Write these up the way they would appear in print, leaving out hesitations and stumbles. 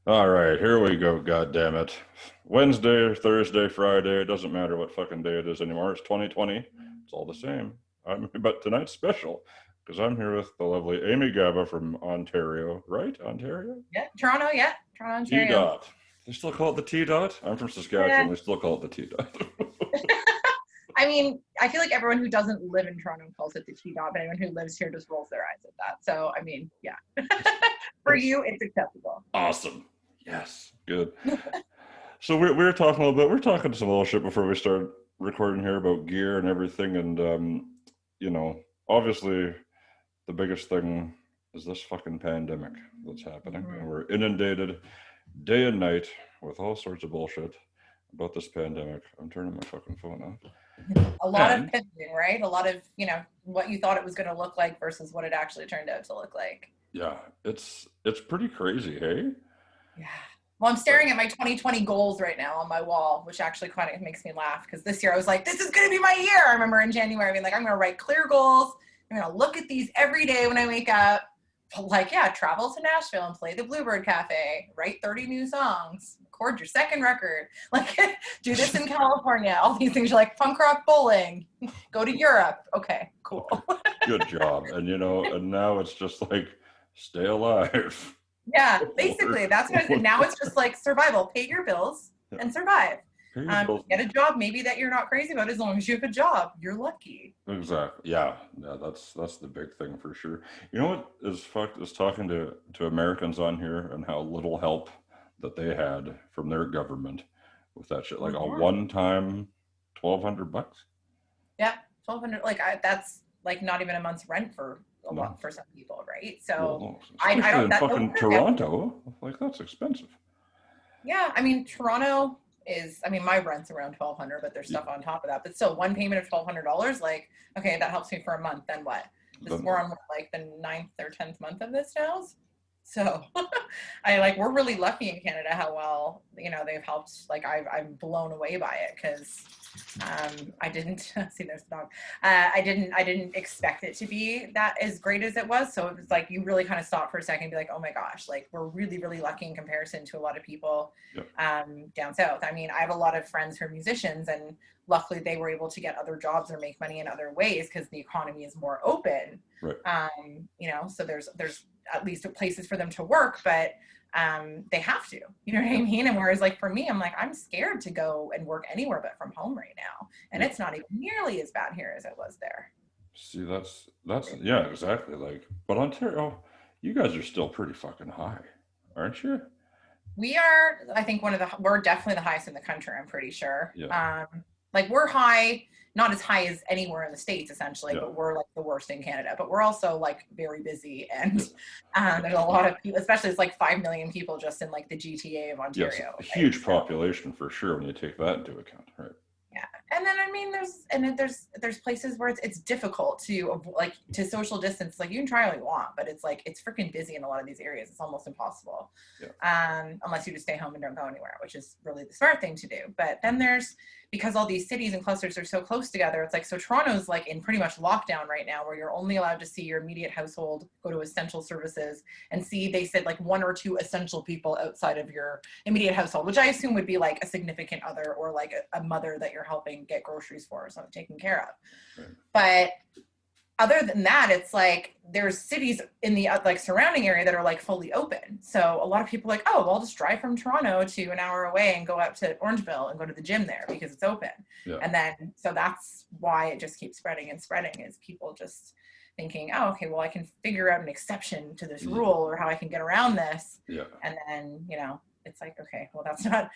All right, here we go. God damn it. Wednesday, Thursday, Friday, it doesn't matter what fucking day it is anymore. It's 2020. It's all the same. But tonight's special because I'm here with the lovely Amy Gabba from Ontario, right? Ontario? Yeah, Toronto, yeah. Toronto, T Ontario. dot. They still call it the T dot? I'm from Yeah. Saskatchewan. They still call it the T dot. I mean, I feel like everyone who doesn't live in Toronto calls it the T dot, but anyone who lives here just rolls their eyes at that. So, I mean, yeah. For That's you, it's acceptable. awesome. Yes, good. So we were talking a little bit. We're talking some little shit before we started recording here about gear and everything, and you know, obviously, the biggest thing is this fucking pandemic that's happening, and we're inundated day and night with all sorts of bullshit about this pandemic. I'm turning my fucking phone off. A lot of And pivoting, right? A lot of, what you thought it was going to look like versus what it actually turned out to look like. yeah, it's pretty crazy, hey? Yeah. Well, I'm staring at my 2020 goals right now on my wall, which actually kind of makes me laugh because this year I was like, this is going to be my year. I remember in January being like, I'm going to write clear goals. I'm going to look at these every day when I wake up. But like, yeah, travel to Nashville and play the Bluebird Cafe, write 30 new songs, record your second record, like do this in California, all these things. You're like punk rock bowling, go to Europe. Okay, cool. Good job. And now it's just like stay alive. Yeah, basically that's what now it's just like survival. Pay your bills and survive. Get a job maybe that you're not crazy about. As long as you have a job, you're lucky. Exactly. Yeah. That's the big thing for sure. You know what is fucked is talking to Americans on here and how little help that they had from their government with that shit. Like a one-time $1,200. Yeah, 1,200. Like that's like not even a month's rent for a lot for some people, right? So especially I don't. in fucking Toronto. Like that's expensive. Yeah, I mean Toronto is. I mean my rent's around 1,200, but there's stuff on top of that. But still, one payment of $1,200. Like, okay, that helps me for a month. Then what? We're on like the 9th or 10th month of this now. So we're really lucky in Canada how well, they've helped. Like I'm blown away by it because I didn't see there's the dog. I didn't expect it to be that as great as it was. So it was like you really kind of stop for a second and be like, oh my gosh, like we're really, really lucky in comparison to a lot of people down south. I mean, I have a lot of friends who are musicians and luckily they were able to get other jobs or make money in other ways because the economy is more open. Right. So there's at least places for them to work, but they have to, you know what I mean? And whereas like for me, I'm like, I'm scared to go and work anywhere but from home right now. And it's not even nearly as bad here as it was there. See, that's yeah, exactly. Like, but Ontario, you guys are still pretty fucking high, aren't you? We are, I think we're definitely the highest in the country, I'm pretty sure. Yeah. Like we're high, not as high as anywhere in the States essentially, but we're like the worst in Canada, but we're also like very busy and there's a lot of people, especially it's like 5 million people just in like the GTA of Ontario. Yes, a huge population for sure when you take that into account, right? Yeah, and then I mean, there's places where it's difficult to like to social distance. Like you can try all you want, but it's like it's freaking busy in a lot of these areas. It's almost impossible, unless you just stay home and don't go anywhere, which is really the smart thing to do. But then because all these cities and clusters are so close together, it's like so Toronto's like in pretty much lockdown right now, where you're only allowed to see your immediate household, go to essential services, and see they said like 1 or 2 essential people outside of your immediate household, which I assume would be like a significant other or like a mother that you're helping get groceries for or something taken care of. Right. But other than that, it's like there's cities in the like surrounding area that are like fully open. So a lot of people are like, oh, well, I'll just drive from Toronto to an hour away and go up to Orangeville and go to the gym there because it's open. Yeah. And then, so that's why it just keeps spreading and spreading is people just thinking, oh, okay, well, I can figure out an exception to this rule or how I can get around this. Yeah. And then, it's like, okay, well, that's not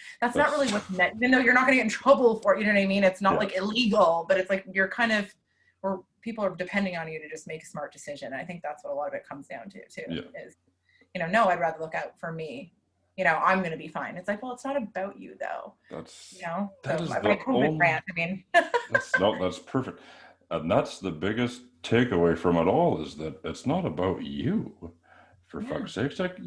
really what's meant, even though you're not going to get in trouble for it, you know what I mean? It's not like illegal, but it's like you're kind of, or people are depending on you to just make a smart decision. And I think that's what a lot of it comes down to too, is, no, I'd rather look out for me. I'm going to be fine. It's like, well, it's not about you though. That's, that so is my COVID rant, I mean. that's perfect. And that's the biggest takeaway from it all is that it's not about you, for fuck's sake. It's like,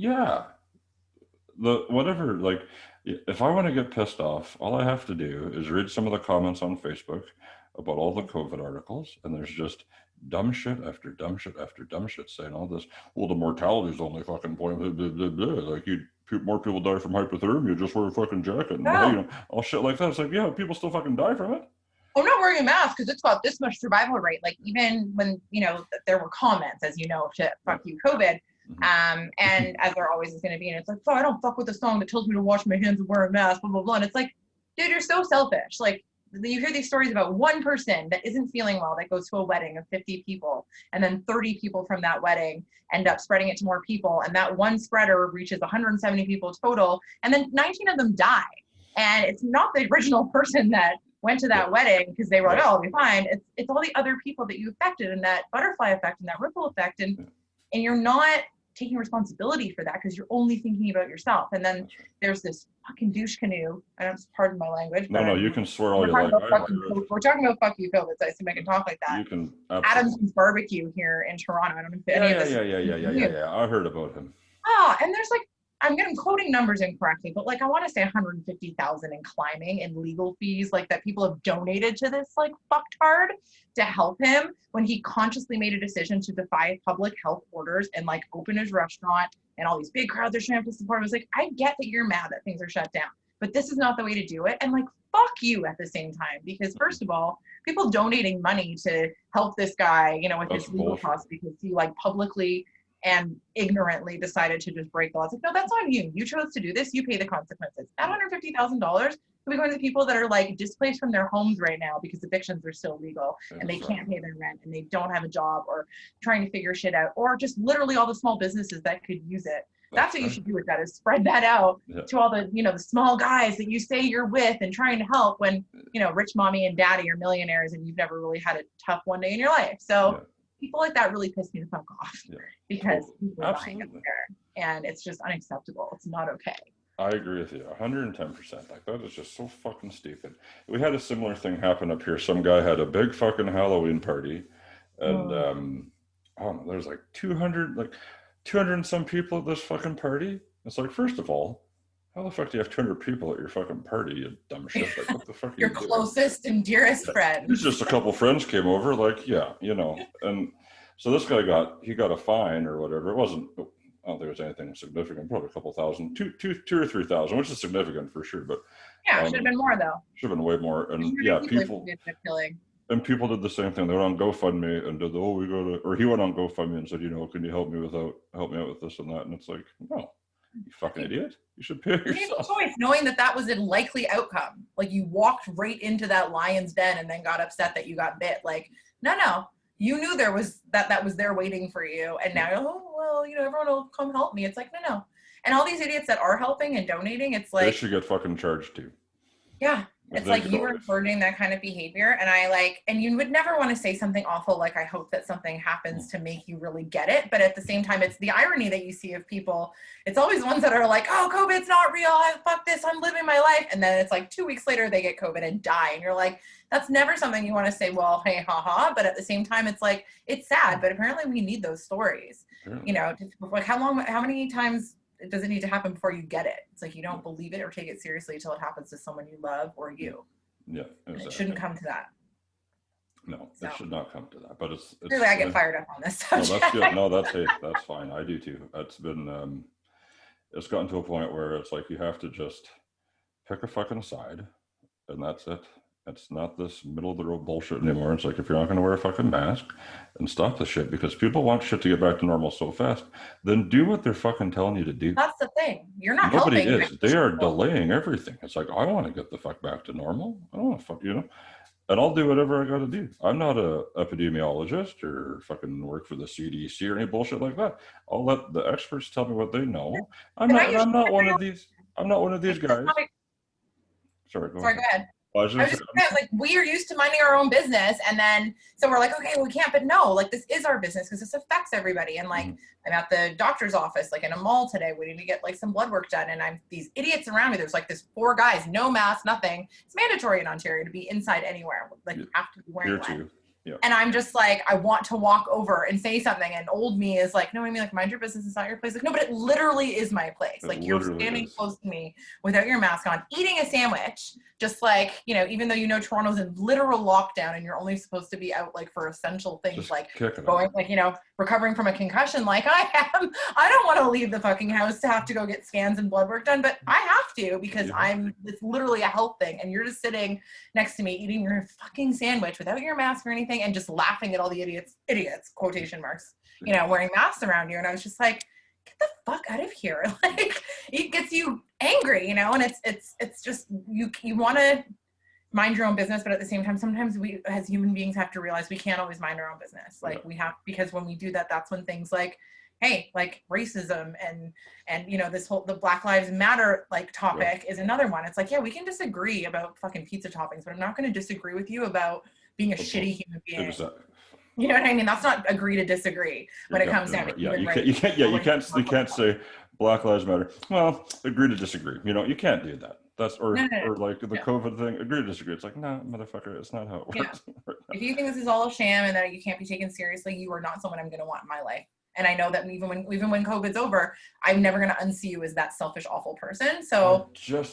whatever, like, if I want to get pissed off, all I have to do is read some of the comments on Facebook about all the COVID articles, and there's just dumb shit after dumb shit after dumb shit saying all this. Well, the mortality is only fucking point, blah, blah, blah, blah. Like, more people die from hypothermia, just wear a fucking jacket. And, Yeah. you know, all shit like that. It's like, yeah, people still fucking die from it. I'm not wearing a mask because it's got this much survival rate. Like even when, you know, there were comments, as you know, to fuck you COVID. And as there always is going to be, and it's like, oh, I don't fuck with a song that tells me to wash my hands and wear a mask, blah, blah, blah. And it's like, dude, you're so selfish. Like, you hear these stories about one person that isn't feeling well that goes to a wedding of 50 people, and then 30 people from that wedding end up spreading it to more people. And that one spreader reaches 170 people total, and then 19 of them die. And it's not the original person that went to that wedding because they were like, oh, I'll be fine. It's all the other people that you affected, and that butterfly effect and that ripple effect. And you're not taking responsibility for that because you're only thinking about yourself. And then there's this fucking douche canoe. I don't, pardon my language. No, you can swear all you like. We're talking about fuck you COVID, so I assume I can talk like that. You can. Adamson's Barbecue here in Toronto. I don't know if any of this. Yeah. I heard about him. And there's like, I'm quoting numbers incorrectly, but like I want to say 150,000 in climbing and legal fees, like that people have donated to this like fucktard to help him when he consciously made a decision to defy public health orders and like open his restaurant, and all these big crowds are showing up to support him. It's like, I get that you're mad that things are shut down, but this is not the way to do it. And like, fuck you at the same time, because first of all, people donating money to help this guy, you know, with his legal costs because he like publicly and ignorantly decided to just break the laws. Like, no, that's on you. You chose to do this. You pay the consequences. That $150,000 will be going to people that are like displaced from their homes right now because evictions are still legal and they can't pay their rent and they don't have a job or trying to figure shit out, or just literally all the small businesses that could use it. That's what you should do with that, is spread that out to all the, you know, the small guys that you say you're with and trying to help when, you know, rich mommy and daddy are millionaires and you've never really had a tough one day in your life. So people like that really piss me the fuck off because people are dying up there, and it's just unacceptable. It's not okay. I agree with you 110%. Like, that is just so fucking stupid. We had a similar thing happen up here. Some guy had a big fucking Halloween party, and I don't know, there's like 200 and some people at this fucking party. It's like, first of all, how the fuck do you have 200 people at your fucking party, you dumb shit? Like, what the fuck are your you doing? Closest and dearest friend. It's just a couple friends came over, like, yeah, you know. And so this guy got a fine or whatever. It wasn't, I don't think it was anything significant, probably a couple thousand, two or 3,000, which is significant for sure. But should have been more though. Should have been way more. And people did the same thing. They went on GoFundMe and did the, or he went on GoFundMe and said, you know, can you help me out with this and that? And it's like, no. You fucking idiot. You should pay yourself. You made a choice knowing that was a likely outcome. Like, you walked right into that lion's den and then got upset that you got bit. Like, no. You knew there was that was there waiting for you. And now you're like, oh, well, you know, everyone will come help me. It's like, no. And all these idiots that are helping and donating, it's like, they should get fucking charged too. Yeah. It's like you were encouraging that kind of behavior. And you would never want to say something awful like, I hope that something happens to make you really get it. But at the same time, it's the irony that you see of people. It's always ones that are like, oh, COVID's not real. Fuck this. I'm living my life. And then it's like 2 weeks later, they get COVID and die. And you're like, that's never something you want to say, well, hey, haha. But at the same time, it's like, it's sad. But apparently we need those stories. You know, like how many times does it need to happen before you get it? It's like, you don't believe it or take it seriously until it happens to someone you love or you. Yeah, exactly. It shouldn't come to that. No, it should not come to that. But it's really, I get fired up on this subject. No, that's good. No, that's fine. I do too. It's been it's gotten to a point where it's like you have to just pick a fucking side, and that's it. It's not this middle of the road bullshit anymore. It's like, if you're not going to wear a fucking mask and stop the shit because people want shit to get back to normal so fast, then do what they're fucking telling you to do. That's the thing. You're not Nobody helping. is. They are delaying everything. It's like, I want to get the fuck back to normal. I don't want to fuck, you know, and I'll do whatever I got to do. I'm not a epidemiologist or fucking work for the CDC or any bullshit like that. I'll let the experts tell me what they know. I'm not one of these guys. Sorry, go ahead. Like, we are used to minding our own business, and then so we're like, okay, well, we can't, but no, like, this is our business because this affects everybody. And like, I'm at the doctor's office, like in a mall today, waiting to get like some blood work done, and I'm these idiots around me. There's like this 4 guys, no mask, nothing. It's mandatory in Ontario to be inside anywhere. Like, you have to be wearing Here too. Yeah. And I'm just like, I want to walk over and say something. And old me is like, no, I mean, like, mind your business. It's not your place. Like, no, but it literally is my place. Like, you're standing close to me without your mask on, eating a sandwich. Just like, you know, even though you know Toronto's in literal lockdown and you're only supposed to be out like for essential things, just like going, like, you know, recovering from a concussion like I am. I don't want to leave the fucking house to have to go get scans and blood work done, but I have to because it's literally a health thing. And you're just sitting next to me eating your fucking sandwich without your mask or anything and just laughing at all the idiots, quotation marks, you know, wearing masks around you. And I was just like, get the fuck out of here. Like, it gets you angry, you know, and it's just, you want to mind your own business, but at the same time, sometimes we as human beings have to realize we can't always mind our own business. Like we have, because when we do that, that's when things like, hey, like racism and you know, this whole, the Black Lives Matter like topic is another one. It's like, yeah, we can disagree about fucking pizza toppings, but I'm not going to disagree with you about being a shitty human being. You know what I mean? That's not agree to disagree when it comes down to you can't say Black Lives Matter. Well, agree to disagree. You know, you can't do that. That's or like the COVID thing, agree to disagree. It's like, nah, motherfucker, it's not how it works. Yeah. If you think this is all a sham and that you can't be taken seriously, you are not someone I'm going to want in my life. And I know that even when COVID's over, I'm never going to unsee you as that selfish, awful person. So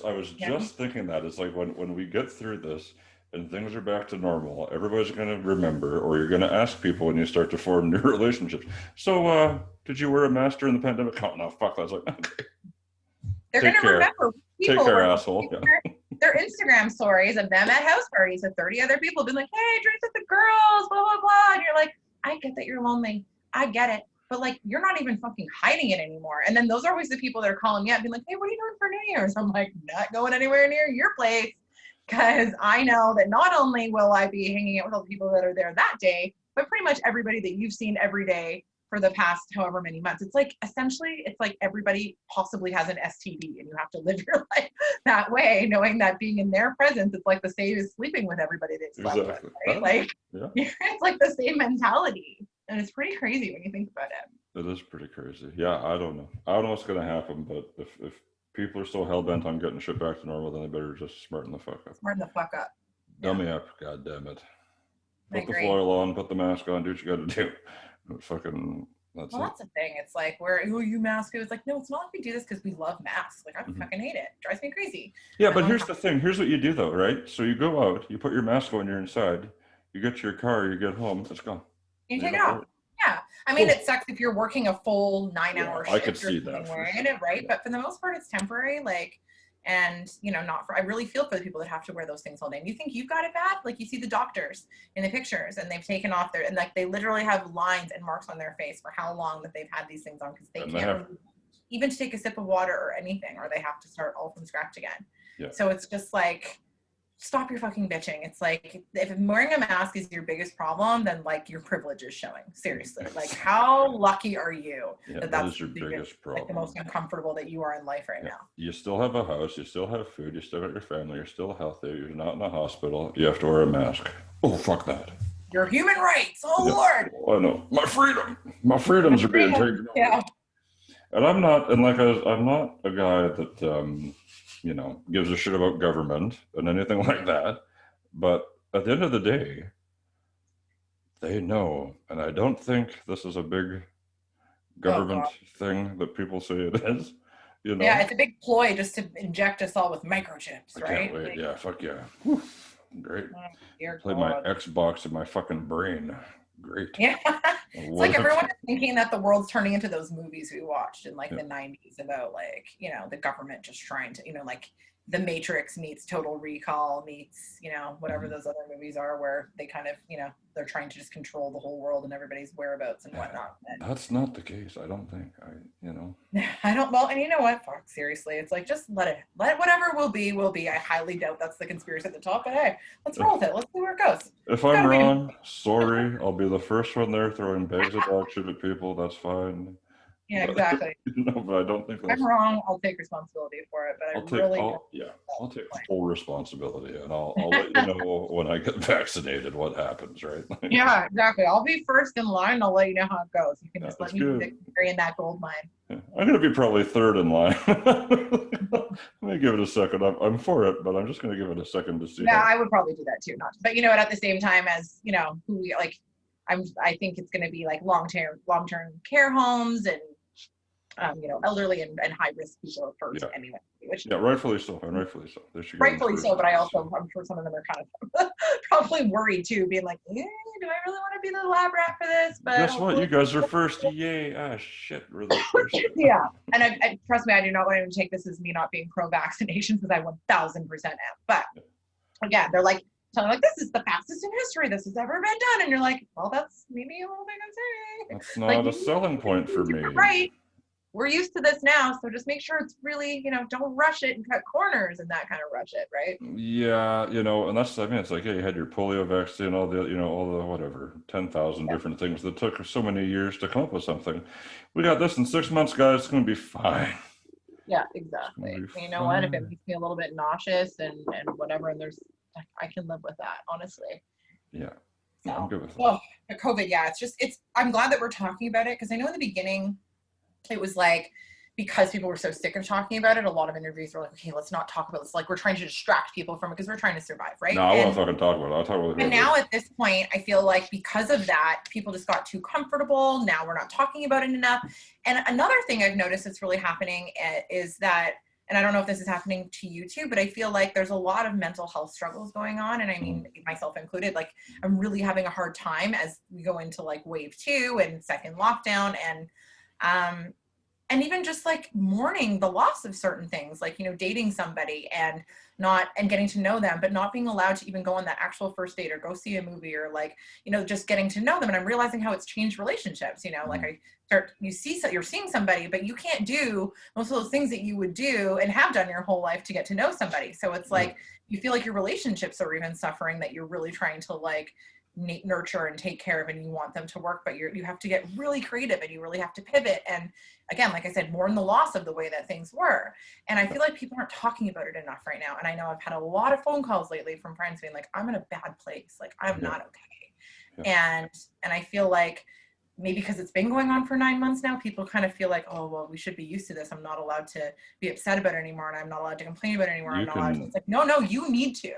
I was just thinking that it's like when we get through this and things are back to normal, everybody's going to remember, or you're going to ask people when you start to form new relationships. So, did you wear a mask during the pandemic? Oh, no, fuck that. I was like, okay. They're going to remember. Take care, asshole. Their Instagram stories of them at house parties with 30 other people being like, hey, drinks with the girls, blah, blah, blah. And you're like, I get that you're lonely. I get it. But like, you're not even fucking hiding it anymore. And then those are always the people that are calling me up being like, hey, what are you doing for New Year's? I'm like, not going anywhere near your place. Because I know that not only will I be hanging out with all the people that are there that day, but pretty much everybody that you've seen every day for the past however many months. It's like, essentially, it's like everybody possibly has an STD and you have to live your life that way, knowing that being in their presence, it's like the same as sleeping with everybody they slept with, right? Like, it's like the same mentality. And it's pretty crazy when you think about it. It is pretty crazy. Yeah, I don't know. I don't know what's going to happen, but if people are still hell-bent on getting shit back to normal, then they better just smarten the fuck up. Smarten the fuck up. Dummy up, God damn it. Put the foil on, put the mask on, do what you got to do. Fucking, that's the thing. It's like, who are you mask? It's like, no, it's not like we do this because we love masks. Like, I fucking hate it. It drives me crazy. Yeah, but here's the thing. Here's what you do, though, right? So you go out, you put your mask on, you're inside, you get to your car, you get home, it's gone. You take it off. Yeah. I mean, it sucks if you're working a full 9-hour shift. I could see that. Wearing it, right? But for the most part, it's temporary. Like, and, you know, I really feel for the people that have to wear those things all day. And you think you've got it bad? Like, you see the doctors in the pictures and they've taken off and like, they literally have lines and marks on their face for how long that they've had these things on because they can't even to take a sip of water or anything, or they have to start all from scratch again. Yeah. So it's just like, stop your fucking bitching. It's like, if wearing a mask is your biggest problem, then like your privilege is showing. Seriously. Like, how lucky are you that is your biggest problem? Like the most uncomfortable that you are in life right now. You still have a house, you still have food, you still got your family, you're still healthy, you're not in a hospital, you have to wear a mask. Oh, fuck that. Your human rights. Oh, Lord. I know. My freedoms are being taken away. Yeah. And I'm not a guy that, you know, gives a shit about government and anything like that. But at the end of the day, they know. And I don't think this is a big government thing that people say it is. You know? Yeah, it's a big ploy just to inject us all with microchips, right? I can't wait. Yeah, fuck yeah. Whew. Great. Play my Xbox in my fucking brain. Great. Yeah. It's like everyone is thinking that the world's turning into those movies we watched in like the 90s about like, you know, the government just trying to, you know, like The Matrix meets Total Recall meets, you know, whatever those other movies are where they kind of, you know, they're trying to just control the whole world and everybody's whereabouts and whatnot. And that's not the case. I don't think. Well, and you know what? Fuck, seriously. It's like, just let whatever will be. I highly doubt that's the conspiracy at the top, but hey, let's roll with it. Let's see where it goes. If I'm wrong, sorry. I'll be the first one there throwing bags of dog shit at people. That's fine. Yeah, exactly. No, but I don't think that's... I'm wrong. I'll take responsibility for it, but I'll take full responsibility, and I'll let you know when I get vaccinated what happens, right? Yeah, exactly. I'll be first in line. I'll let you know how it goes. You can just let me be in that gold mine. Yeah. I'm going to be probably third in line. Let me give it a second. I'm for it, but I'm just going to give it a second to see. Yeah, I would probably do that too. Not, but you know what? At the same time, as you know, who we like, I think it's going to be like long-term care homes and you know, elderly and high-risk people first anyway. Which rightfully so, and rightfully so. Rightfully so, but I also, I'm sure some of them are kind of probably worried too, being like, do I really want to be the lab rat for this? But guess what? You guys are first. Yay. Ah, shit. We're the first. Yeah. And I trust me, I do not want to take this as me not being pro-vaccination, because I 1000% am. But again, they're like, telling like, this is the fastest in history. This has ever been done. And you're like, well, that's maybe a little bit concerning. That's not a selling point for me. Right. We're used to this now, so just make sure it's really, you know, don't rush it and cut corners and that kind of rush it, right? Yeah, you know, and that's, I mean, it's like, yeah, you had your polio vaccine, all the, you know, all the whatever, 10,000 different things that took so many years to come up with something. We got this in 6 months, guys. It's going to be fine. Yeah, exactly. You know what? If it makes me a little bit nauseous and whatever, and I can live with that, honestly. Yeah. So, I'm good with that. Well, the COVID, yeah, I'm glad that we're talking about it, because I know in the beginning, it was like, because people were so sick of talking about it, a lot of interviews were like, okay, let's not talk about this. Like, we're trying to distract people from it because we're trying to survive, right? No, I want to fucking talk about it. I'll talk about it. And now at this point, I feel like because of that, people just got too comfortable. Now we're not talking about it enough. And another thing I've noticed that's really happening is that, and I don't know if this is happening to you too, but I feel like there's a lot of mental health struggles going on. And I mean, myself included, like, I'm really having a hard time as we go into like wave 2 and second lockdown, and even just like mourning the loss of certain things, like, you know, dating somebody and getting to know them, but not being allowed to even go on that actual first date or go see a movie, or like, you know, just getting to know them. And I'm realizing how it's changed relationships, you know, like you're seeing somebody, but you can't do most of those things that you would do and have done your whole life to get to know somebody. So it's like, you feel like your relationships are even suffering, that you're really trying to like nurture and take care of, and you want them to work, but you have to get really creative and you really have to pivot. And again, like I said, mourn the loss of the way that things were. And I feel like people aren't talking about it enough right now. And I know I've had a lot of phone calls lately from friends being like, I'm in a bad place. Like, I'm not okay. And I feel like maybe because it's been going on for 9 months now, people kind of feel like, oh, well, we should be used to this. I'm not allowed to be upset about it anymore, and I'm not allowed to complain about it anymore. I'm not allowed to. It's like, no, you need to,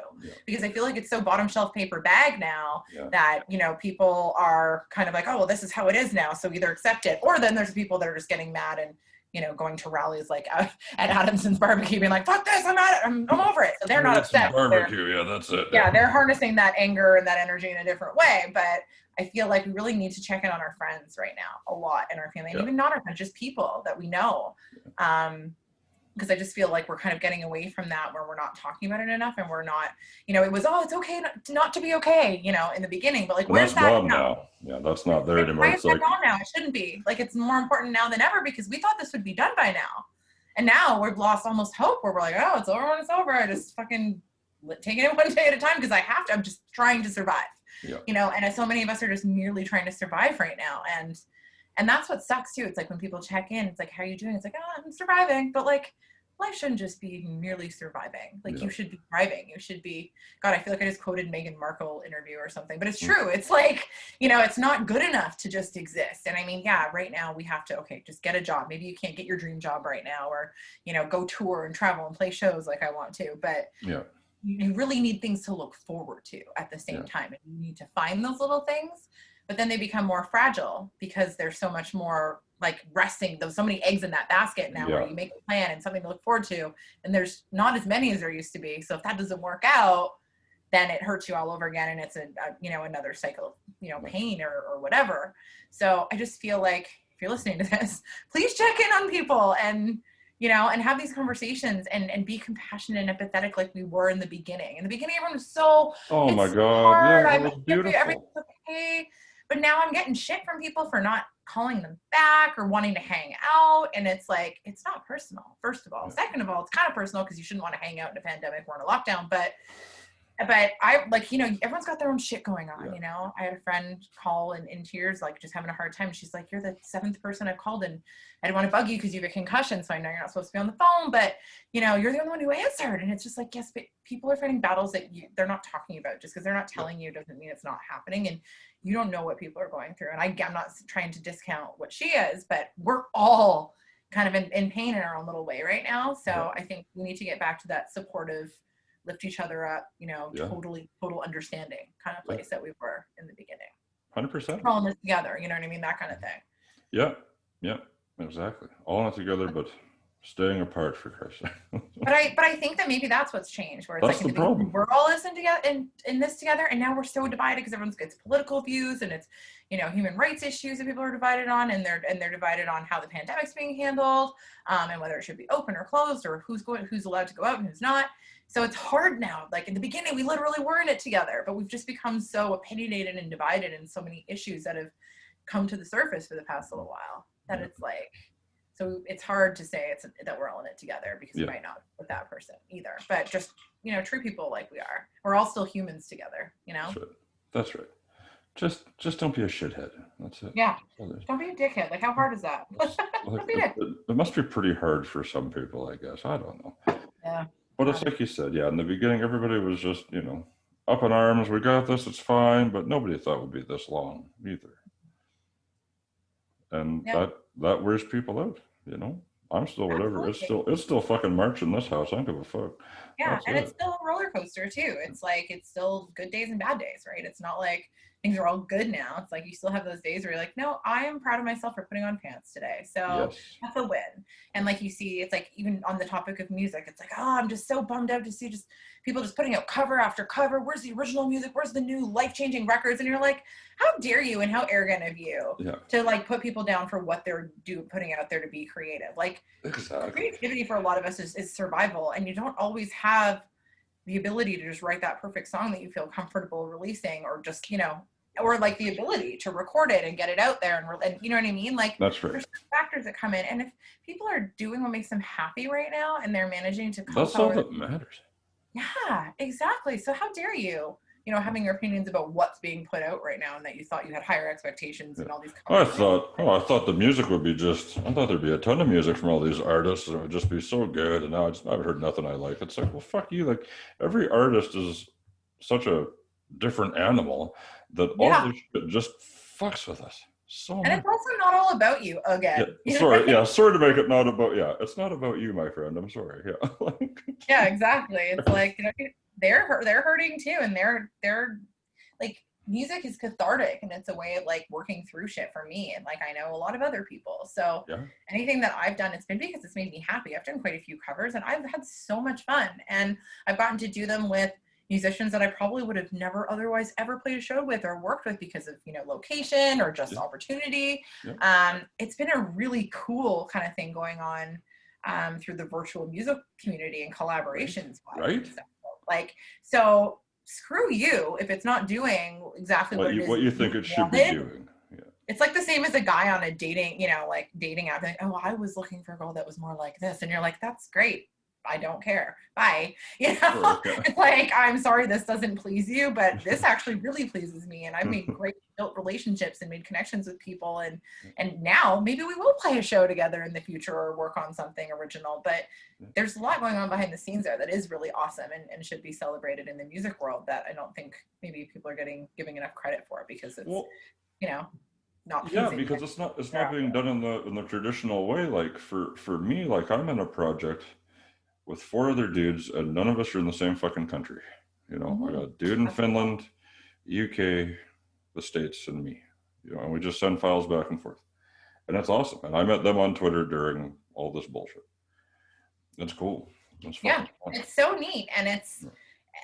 because I feel like it's so bottom shelf paper bag now that, you know, people are kind of like, oh, well, this is how it is now, so either accept it, or then there's people that are just getting mad and, you know, going to rallies like at Adamson's barbecue being like, fuck this, I'm over it. So they're not upset. Barbecue, that's it. Yeah, they're harnessing that anger and that energy in a different way. But I feel like we really need to check in on our friends right now a lot, and our family, and even not our friends, just people that we know. Because I just feel like we're kind of getting away from that, where we're not talking about it enough, and we're not, you know, it was, oh, it's okay not to be okay, you know, in the beginning, but like, where's that gone now? Yeah, that's not there anymore. Why is that gone now? It shouldn't be. Like, it's more important now than ever, because we thought this would be done by now. And now we've lost almost hope, where we're like, oh, it's over when it's over. I just fucking take it one day at a time, because I'm just trying to survive. You know, and so many of us are just merely trying to survive right now. And that's what sucks too. It's like when people check in, it's like, how are you doing? It's like, oh, I'm surviving. But like, life shouldn't just be merely surviving. Like, you should be thriving. You should be, God, I feel like I just quoted Meghan Markle interview or something, but it's true. It's like, you know, it's not good enough to just exist. And I mean, yeah, right now we have to, okay, just get a job. Maybe you can't get your dream job right now, or, you know, go tour and travel and play shows like I want to, but you really need things to look forward to at the same time. And you need to find those little things, but then they become more fragile because there's so much more like resting. There's so many eggs in that basket now, where you make a plan and something to look forward to, and there's not as many as there used to be. So if that doesn't work out, then it hurts you all over again. And it's you know, another cycle of, you know, pain or whatever. So I just feel like, if you're listening to this, please check in on people, and, you know, and have these conversations, and be compassionate and empathetic like we were in the beginning. In the beginning, everyone was so, oh my God, hard. yeah, it was beautiful. Everything's okay. But now I'm getting shit from people for not calling them back or wanting to hang out. And it's like, it's not personal, first of all. Second of all, it's kind of personal, because you shouldn't want to hang out in a pandemic or in a lockdown. But I, like, you know, everyone's got their own shit going on, you know. I had a friend call in tears, like, just having a hard time. She's like, you're the 7th person I've called, and I didn't want to bug you because you have a concussion, so I know you're not supposed to be on the phone, but, you know, you're the only one who answered. And it's just like, yes, but people are fighting battles that they're not talking about. Just because they're not telling you doesn't mean it's not happening. And you don't know what people are going through. And I'm not trying to discount what she is, but we're all kind of in pain in our own little way right now. So I think we need to get back to that supportive, lift each other up, you know, total understanding kind of place that we were in the beginning. 100%. All in this together, you know what I mean? That kind of thing. Yeah, exactly. All in it together, but staying apart, for Christ's sake. But I think that maybe that's what's changed, where it's that's like the problem. We're all listening together in this together, and now we're so divided because everyone's got political views, and it's, you know, human rights issues that people are divided on, and they're divided on how the pandemic's being handled, and whether it should be open or closed, or who's allowed to go out and who's not. So it's hard now. Like in the beginning, we literally were in it together, but we've just become so opinionated and divided in so many issues that have come to the surface for the past little while that it's like, so it's hard to say that we're all in it together, because you might not with that person either. But just, you know, treat people like we are. We're all still humans together, you know? That's right. Just don't be a shithead. That's it. Yeah. Don't be a dickhead. Like, how hard is that? It must be pretty hard for some people, I guess. I don't know. Yeah. But it's like you said, in the beginning, everybody was just, you know, up in arms. We got this, it's fine. But nobody thought it would be this long either. And that wears people out, you know. I'm still whatever. Absolutely. It's still fucking March in this house. I don't give a fuck. Yeah, and it's still a roller coaster too. It's like, it's still good days and bad days, right? It's not like things are all good now. It's like you still have those days where you're like, no, I am proud of myself for putting on pants today. So that's a win. And like you see, it's like, even on the topic of music, it's like, oh, I'm just so bummed out to see just people just putting out cover after cover. Where's the original music? Where's the new life-changing records? And you're like, how dare you, and how arrogant of you to like put people down for what they're putting out there to be creative. Like creativity for a lot of us is survival, and you don't always have the ability to just write that perfect song that you feel comfortable releasing, or just, you know, or like the ability to record it and get it out there, and you know what I mean? Like, that's right. There's factors that come in, and if people are doing what makes them happy right now, and they're managing to that's all that matters. Yeah, exactly. So how dare you, you know, having your opinions about what's being put out right now, and that you thought you had higher expectations and all these I thought the music would be I thought there'd be a ton of music from all these artists, and it would just be so good, and now I've heard nothing I like. It's like, well, fuck you. Like, every artist is such a different animal that all this shit just fucks with us so much. And it's also not all about you again. Sorry to make it not about, it's not about you, my friend. I'm sorry. Yeah, exactly. It's like, you know, they're hurting too, and they're like, music is cathartic, and it's a way of like working through shit for me, and like I know a lot of other people. So anything that I've done, it's been because it's made me happy. I've done quite a few covers, and I've had so much fun, and I've gotten to do them with musicians that I probably would have never otherwise ever played a show with or worked with because of, you know, location or just opportunity. It's been a really cool kind of thing going on through the virtual music community and collaborations. Right. So screw you if it's not doing exactly what you think it should be doing. It's like the same as a guy on a dating app. Like, oh, I was looking for a girl that was more like this. And you're like, that's great. I don't care. Bye. You know, It's like, I'm sorry this doesn't please you, but this actually really pleases me. And I've made great built relationships and made connections with people. And now maybe we will play a show together in the future or work on something original. But there's a lot going on behind the scenes there that is really awesome and should be celebrated in the music world that I don't think maybe people are giving enough credit for, because it's, you know, not because it's not being done in the traditional way. Like for me, like I'm in a project with 4 other dudes, and none of us are in the same fucking country. You know, I got a dude in Finland, UK, the States, and me. You know, and we just send files back and forth, and that's awesome. And I met them on Twitter during all this bullshit. It's cool. It's fun. It's so neat, and it's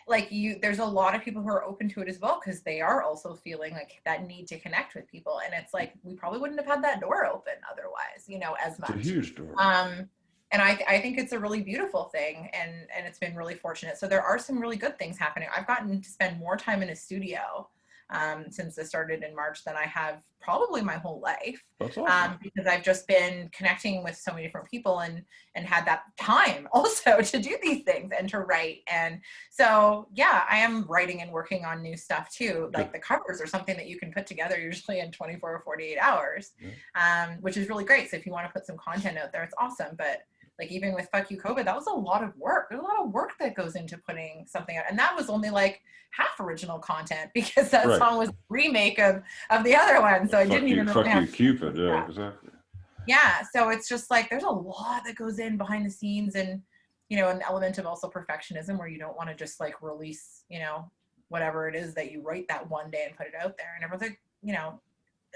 like there's a lot of people who are open to it as well, because they are also feeling like that need to connect with people, and it's like we probably wouldn't have had that door open otherwise, you know, as much. It's a huge door. And I think it's a really beautiful thing, and it's been really fortunate. So there are some really good things happening. I've gotten to spend more time in a studio since this started in March than I have probably my whole life. That's awesome. Because I've just been connecting with so many different people and had that time also to do these things and to write. And so, I am writing and working on new stuff too. Like the covers are something that you can put together usually in 24 or 48 hours, which is really great. So if you want to put some content out there, it's awesome. But like even with Fuck You COVID, that was a lot of work. There's a lot of work that goes into putting something out. And that was only like half original content, because that song was a remake of the other one. So I didn't even really Fuck You Cupid, exactly. Yeah. So it's just like, there's a lot that goes in behind the scenes, and, you know, an element of also perfectionism where you don't want to just like release, you know, whatever it is that you write that one day and put it out there. And everyone's like, you know,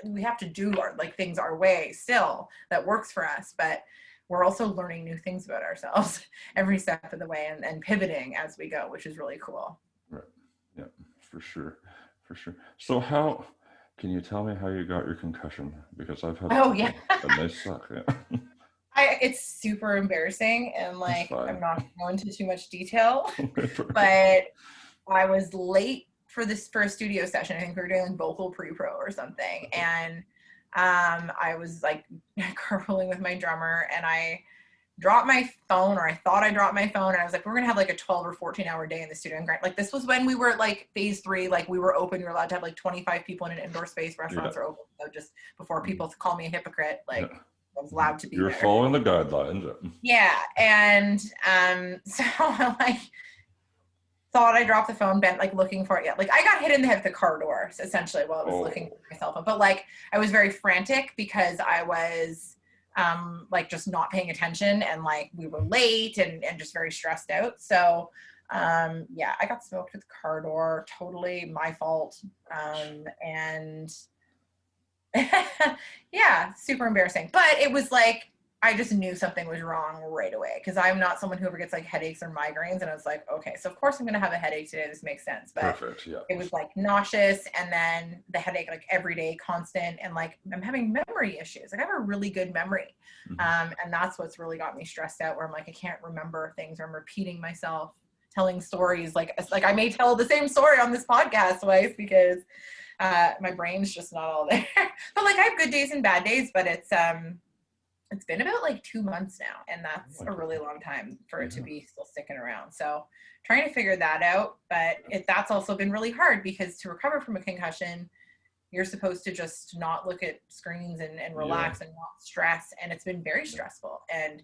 we have to do our like things our way still that works for us, but we're also learning new things about ourselves every step of the way, and pivoting as we go, which is really cool. Right. Yeah, for sure. For sure. So how can you tell me how you got your concussion? Because I've had a Oh yeah. couple and they suck. Yeah. It's super embarrassing, and That's like fine. I'm not going into too much detail, Perfect. but I was late for a studio session. I think we were doing vocal pre-pro or something, and I was like carpooling with my drummer, and I dropped my phone, or I thought I dropped my phone, and I was like, we're gonna have like a 12 or 14-hour day in the studio. And like, this was when we were like phase 3, like we were open, we were allowed to have like 25 people in an indoor space, restaurants are open. So just before people call me a hypocrite, like I was allowed to be You're there. following the guidelines. Yeah. And so I like thought I dropped the phone, bent like looking for it. Yeah, like I got hit in the head with the car door essentially while I was looking for my cell phone. But like I was very frantic because I was like just not paying attention, and like we were late, and just very stressed out. So yeah, I got smoked with the car door, totally my fault. And yeah, super embarrassing. But it was like, I just knew something was wrong right away, because I'm not someone who ever gets like headaches or migraines. And I was like, okay, so of course I'm going to have a headache today. This makes sense. But Perfect. Yeah. it was like nauseous, and then the headache like every day, constant. And like I'm having memory issues. Like I have a really good memory. And that's what's really got me stressed out, where I'm like, I can't remember things, or I'm repeating myself, telling stories. Like I may tell the same story on this podcast twice, because my brain's just not all there. But like I have good days and bad days, but it's been about like 2 months now, and that's a really long time for it to be still sticking around. So trying to figure that out. But that's also been really hard, because to recover from a concussion, you're supposed to just not look at screens and relax and not stress. And it's been very stressful. And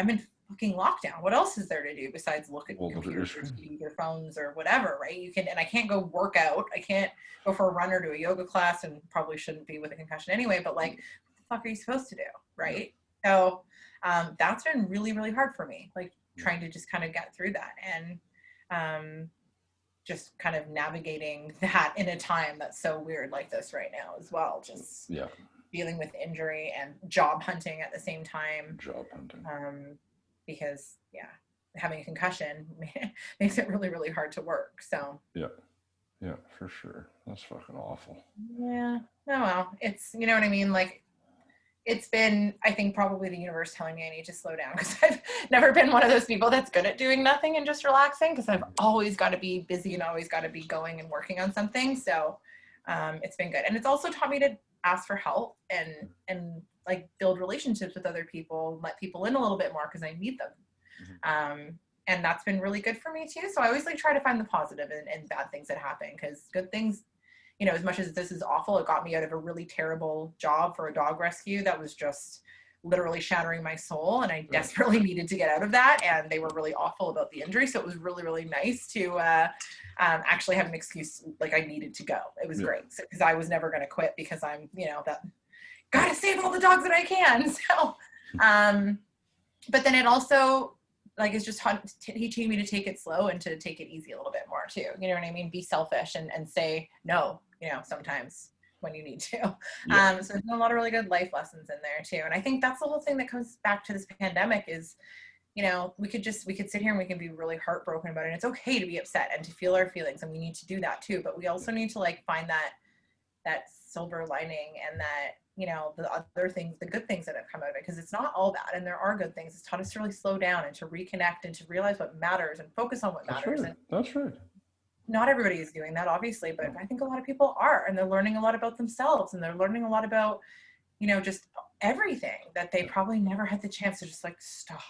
I'm in fucking lockdown. What else is there to do besides look at computers or TV or phones or whatever, right? And I can't go work out. I can't go for a run or do a yoga class, and probably shouldn't be with a concussion anyway, but like, what the fuck are you supposed to do, right? So that's been really, really hard for me, like trying to just kind of get through that, and just kind of navigating that in a time that's so weird like this right now as well. Just dealing with injury and job hunting at the same time. Because having a concussion makes it really, really hard to work. So yeah, for sure. That's fucking awful. Yeah. Oh well, it's, you know what I mean? Like, it's been, I think, probably the universe telling me I need to slow down, because I've never been one of those people that's good at doing nothing and just relaxing, because I've always got to be busy and always got to be going and working on something. So it's been good. And it's also taught me to ask for help, and like build relationships with other people, let people in a little bit more, because I need them. And that's been really good for me too. So I always like try to find the positive in bad things that happen, because good things, you know, as much as this is awful, it got me out of a really terrible job for a dog rescue that was just literally shattering my soul, and I desperately needed to get out of that, and they were really awful about the injury. So it was really, really nice to actually have an excuse, like I needed to go. It was great, because I was never going to quit, because I'm, you know, that gotta save all the dogs that I can. So but then it also, like, it's just teaching me to take it slow and to take it easy a little bit more too. You know what I mean? Be selfish and say no, you know, sometimes when you need to. So there's a lot of really good life lessons in there too. And I think that's the whole thing that comes back to this pandemic is, you know, we could sit here and we can be really heartbroken about it. And it's okay to be upset and to feel our feelings, and we need to do that too. But we also need to like find that silver lining, and that, you know, the other things, the good things that have come out of it, because it's not all bad, and there are good things. It's taught us to really slow down and to reconnect and to realize what matters and focus on what matters. And that's right. Not everybody is doing that, obviously, but I think a lot of people are, and they're learning a lot about themselves, and they're learning a lot about, you know, just everything that they probably never had the chance to just like stop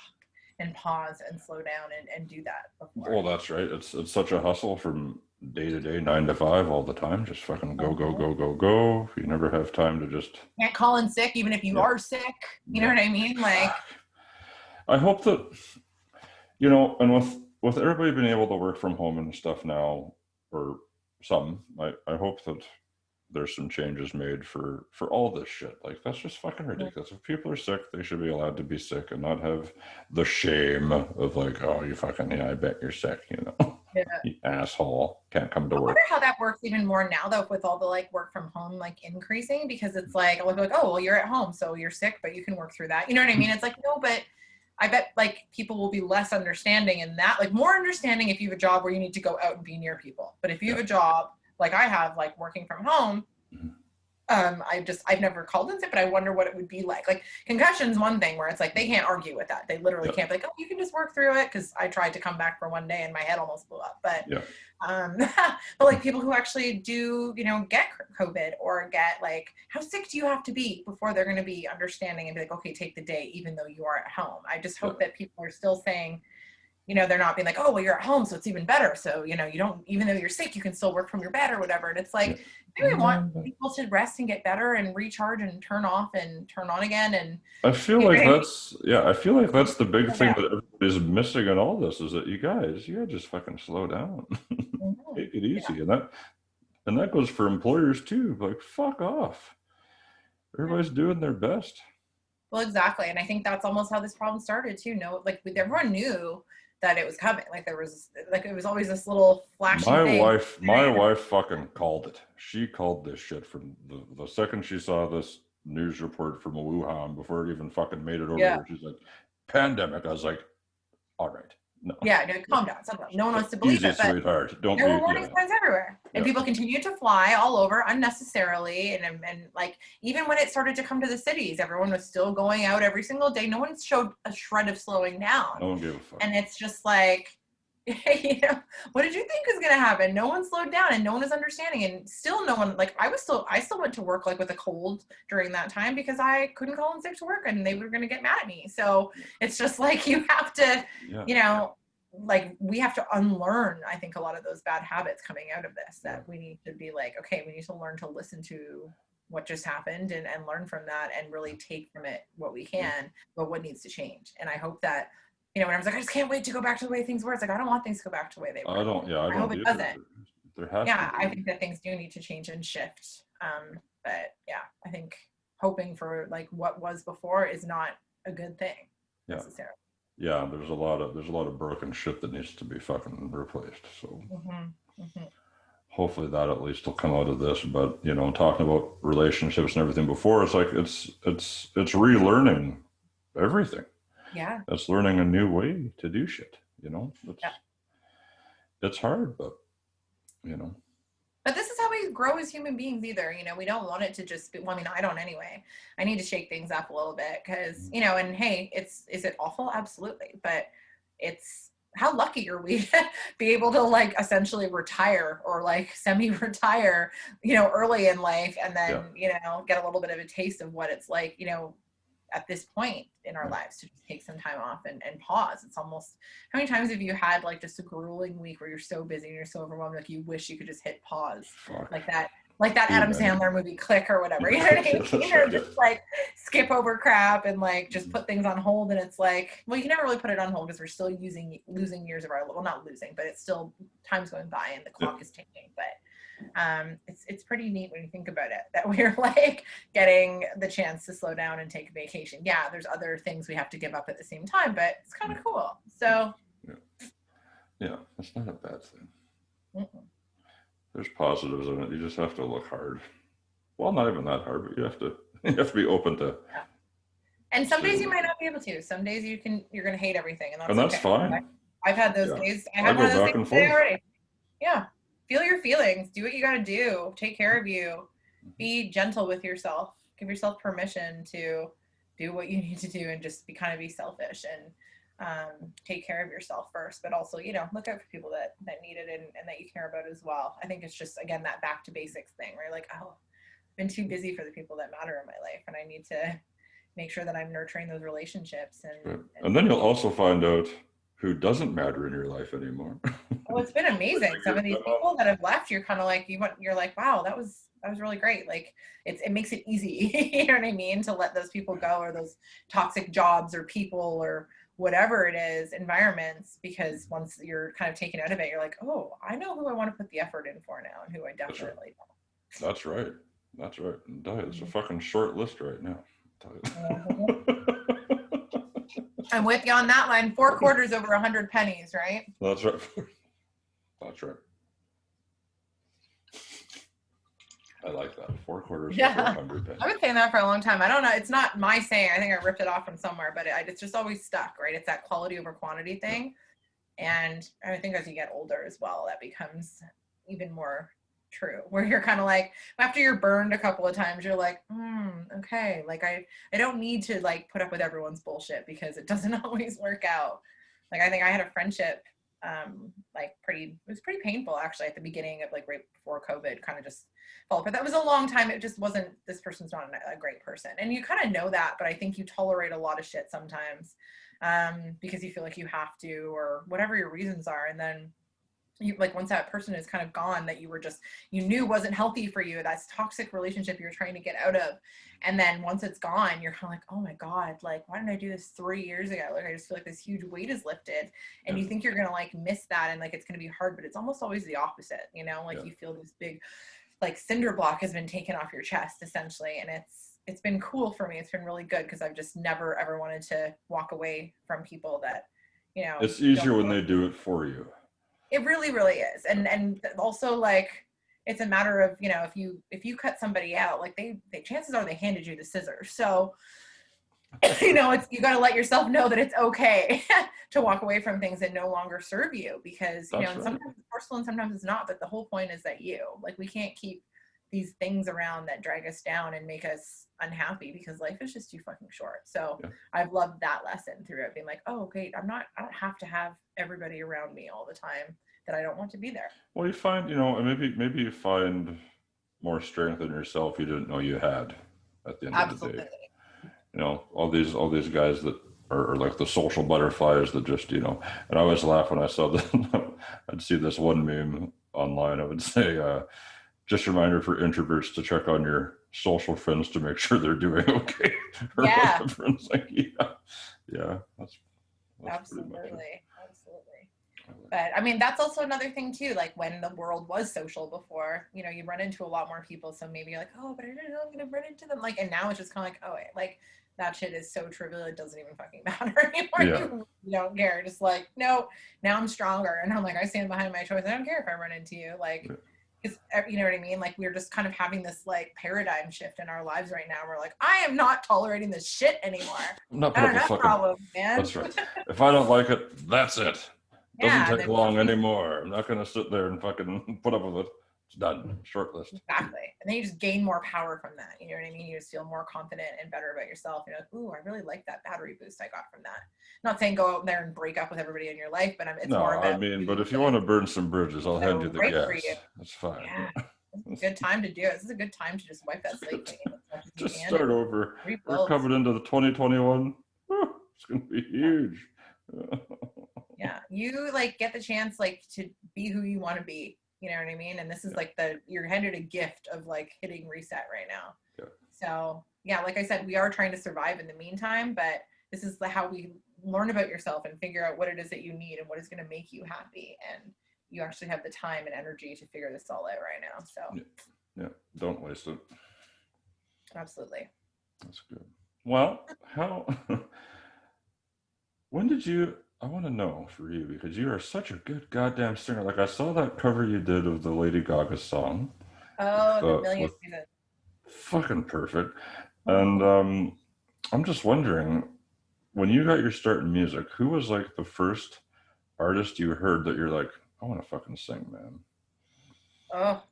and pause and slow down and do that before. Well, that's right. It's such a hustle from day to day, 9 to 5 all the time. Just fucking go. You never have time to just can't call in sick, even if you are sick. You know what I mean? Like, I hope that, you know, and with everybody being able to work from home and stuff now, or some, I hope that there's some changes made for all this shit. Like, that's just fucking ridiculous. If people are sick, they should be allowed to be sick and not have the shame of like, oh, you fucking, yeah, I bet you're sick, you know. Yeah. You asshole, can't come to I work. wonder how that works even more now though, with all the like work from home like increasing, because it's like, I'll be like, oh, well, you're at home, so you're sick, but you can work through that. You know what I mean? It's like, no, but I bet like people will be less understanding in that, like more understanding if you have a job where you need to go out and be near people. But if you have a job like I have, like working from home, I've never called in sick, but I wonder what it would be like. Like concussion's one thing where it's like they can't argue with that. They literally can't be like, oh, you can just work through it. Because I tried to come back for one day and my head almost blew up. But but like people who actually do, you know, get COVID or get like, how sick do you have to be before they're going to be understanding and be like, okay, take the day, even though you are at home. I just hope that people are still saying, you know, they're not being like, oh, well, you're at home, so it's even better. So, you know, you don't, even though you're sick, you can still work from your bed or whatever. And it's like, maybe we want people to rest and get better and recharge and turn off and turn on again. And I feel like that's, I feel like that's the big thing that everybody's missing in all this, is that you guys just fucking slow down. Take it easy. And that goes for employers too. Like, fuck off. Everybody's doing their best. Well, exactly. And I think that's almost how this problem started too. No, like everyone knew that it was coming. Like there was, like it was always this little flashy thing. My wife fucking called it. She called this shit from the second she saw this news report from Wuhan, before it even fucking made it over here. She's like, pandemic. I was like, all right. No. Yeah, no, calm down. No one wants to believe it. But sweetheart. Don't there were warning signs everywhere. And people continued to fly all over unnecessarily. And like, even when it started to come to the cities, everyone was still going out every single day. No one showed a shred of slowing down. No one gave a fuck. And it's just like, you know, what did you think was going to happen? No one slowed down and no one was understanding. And still no one, like, I still went to work like with a cold during that time because I couldn't call in sick to work and they were going to get mad at me. So it's just like, you have to, you know, like we have to unlearn, I think, a lot of those bad habits coming out of this, that we need to be like, okay, we need to learn to listen to what just happened and learn from that and really take from it what we can, but what needs to change. And I hope that, you know, when I was like, I just can't wait to go back to the way things were. It's like, I don't want things to go back to the way they were. I hope it doesn't. There has to be. I think that things do need to change and shift. But yeah, I think hoping for like what was before is not a good thing necessarily. Yeah, there's a lot of broken shit that needs to be fucking replaced. So hopefully that at least will come out of this. But you know, talking about relationships and everything before, it's like it's relearning everything. Yeah. It's learning a new way to do shit, you know? It's hard, but, you know. But this is how we grow as human beings either. You know, we don't want it to just be, well, I mean, I don't anyway. I need to shake things up a little bit because, you know, and hey, is it awful? Absolutely. But it's, how lucky are we to be able to like essentially retire or like semi-retire, you know, early in life and then, you know, get a little bit of a taste of what it's like, you know, at this point in our lives to just take some time off and pause. It's almost, how many times have you had like just a grueling week where you're so busy and you're so overwhelmed, like you wish you could just hit pause. Like that Adam Sandler movie Click or whatever, you know what I mean? You know, just like skip over crap and like just put things on hold. And it's like, well, you can never really put it on hold because we're still losing years of our, well, not losing, but it's still time's going by and the clock is ticking. But it's pretty neat when you think about it, that we're like getting the chance to slow down and take a vacation. Yeah, there's other things we have to give up at the same time, but it's kind of cool. So yeah, it's not a bad thing. There's positives in it. You just have to look hard. Well, not even that hard, but you have to be open to. And some days you might not be able to. Some days you're going to hate everything, and that's okay. Fine. I've had those days. I had one of those days today already. Yeah. Feel your feelings. Do what you got to do. Take care of you. Be gentle with yourself. Give yourself permission to do what you need to do and just be selfish and take care of yourself first. But also, you know, look out for people that need it and that you care about as well. I think it's just, again, that back to basics thing where you're like, oh, I've been too busy for the people that matter in my life. And I need to make sure that I'm nurturing those relationships. And then you'll also find out who doesn't matter in your life anymore. Well, it's been amazing. Some of these people that have left, you're kind of like, you're like, wow, that was really great. Like it makes it easy, you know what I mean? To let those people go, or those toxic jobs or people or whatever it is, environments, because once you're kind of taken out of it, you're like, oh, I know who I want to put the effort in for now and who I definitely don't. That's right. That's right. It's a fucking short list right now. I'm with you on that line. 4 quarters over 100 pennies, right? That's right. That's right. I like that. 4 quarters over 100 pennies. I've been saying that for a long time. I don't know. It's not my saying. I think I ripped it off from somewhere, but it's just always stuck, right? It's that quality over quantity thing. And I think as you get older as well, that becomes even more true, where you're kind of like, after you're burned a couple of times, you're like, okay, like I don't need to like put up with everyone's bullshit because it doesn't always work out. Like I think I had a friendship it was pretty painful actually at the beginning of like right before COVID, kind of just fell apart. That was a long time. It just wasn't, this person's not a great person. And you kind of know that, but I think you tolerate a lot of shit sometimes because you feel like you have to, or whatever your reasons are. And then you, like, once that person is kind of gone, that you knew wasn't healthy for you, that's toxic relationship you're trying to get out of. And then once it's gone, you're kind of like, oh my God, like, why didn't I do this 3 years ago? Like, I just feel like this huge weight is lifted, and you think you're going to like miss that. And like, it's going to be hard, but it's almost always the opposite, you know, like you feel this big, like cinder block has been taken off your chest essentially. And it's been cool for me. It's been really good because I've just never, ever wanted to walk away from people that, you know, it's easier when they do it for you. It really, really is. And also like, it's a matter of, you know, if you cut somebody out, like they chances are they handed you the scissors. So, you know, you got to let yourself know that it's okay to walk away from things that no longer serve you, because, you know, and sometimes it's personal and sometimes it's not, but the whole point is that we can't keep these things around that drag us down and make us unhappy, because life is just too fucking short. So I've loved that lesson through it, being like, oh, okay, I don't have to have everybody around me all the time that I don't want to be there. Well, you find, you know, maybe you find more strength in yourself you didn't know you had at the end of the day. You know, all these guys that are like the social butterflies that just, you know, and I always laugh when I saw that. I'd see this one meme online. I would say, just a reminder for introverts to check on your social friends to make sure they're doing okay. Yeah. That's absolutely. But I mean, that's also another thing too, like when the world was social before, you know, you run into a lot more people. So maybe you're like, oh, but I didn't know I'm going to run into them. Like, and now it's just kind of like, oh, wait, like that shit is so trivial. It doesn't even fucking matter anymore. You don't care. Just like, no, now I'm stronger. And I'm like, I stand behind my choice. I don't care if I run into you. Like, because, you know what I mean? Like, we're just kind of having this like paradigm shift in our lives right now. We're like, I am not tolerating this shit anymore. I'm not putting up a problem, man. That's right. If I don't like it, that's it. Doesn't take long anymore. I'm not going to sit there and fucking put up with it. It's done. Short list. Exactly. And then you just gain more power from that. You know what I mean? You just feel more confident and better about yourself. You're like, ooh, I really like that battery boost I got from that. I'm not saying go out there and break up with everybody in your life, but it's more about... I mean, but if you want to burn some bridges, I'll hand you the gas. That's fine. Yeah. It's a good time to do it. This is a good time to just wipe that slate clean. Just start over. We're coming into the 2021. It's going to be huge. Yeah, you like get the chance like to be who you want to be, you know what I mean? And this is like you're handed a gift of like hitting reset right now. So yeah, like I said, we are trying to survive in the meantime, but this is how we learn about yourself and figure out what it is that you need and what is going to make you happy. And you actually have the time and energy to figure this all out right now. So don't waste it. Absolutely. That's good. Well, when did you... I want to know for you, because you are such a good goddamn singer. Like, I saw that cover you did of the Lady Gaga song. Oh, the Million Seasons. Fucking perfect. And I'm just wondering, when you got your start in music, who was like the first artist you heard that you're like, I want to fucking sing, man? Oh,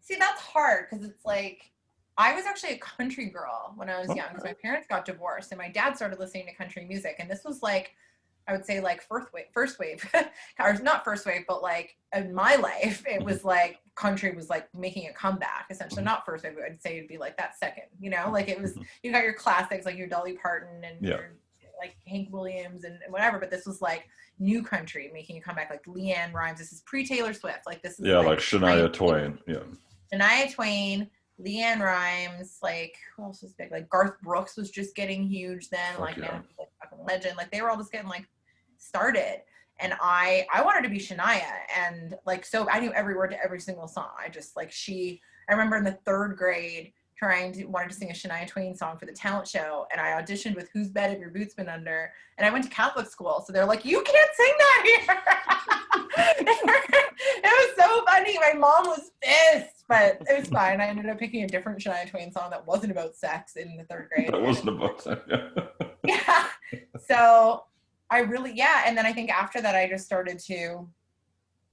see, that's hard, because it's like, I was actually a country girl when I was young, because my parents got divorced and my dad started listening to country music. And this was like, I would say like first wave, or not first wave, but like in my life, it was like country was like making a comeback, essentially. Not first wave, I'd say it'd be like that second, you know, like it was, you got your classics, like your Dolly Parton and your, like Hank Williams and whatever, but this was like new country making a comeback, like Leanne Rimes. This is pre-Taylor Swift. Like this is like Shania Twain. Shania Twain, Leanne Rimes, like who else was big? Like Garth Brooks was just getting huge then. Like man, like fucking legend. Like they were all just getting like started. And I wanted to be Shania, and like so I knew every word to every single song. I just like I remember in the 3rd grade wanted to sing a Shania Twain song for the talent show, and I auditioned with Whose Bed Have Your Boots Been Under, and I went to Catholic school, so they're like, you can't sing that here. It was so funny. My mom was pissed, but it was fine. I ended up picking a different Shania Twain song that wasn't about sex in the 3rd grade. That wasn't about sex. Yeah. So I really, and then I think after that I just started to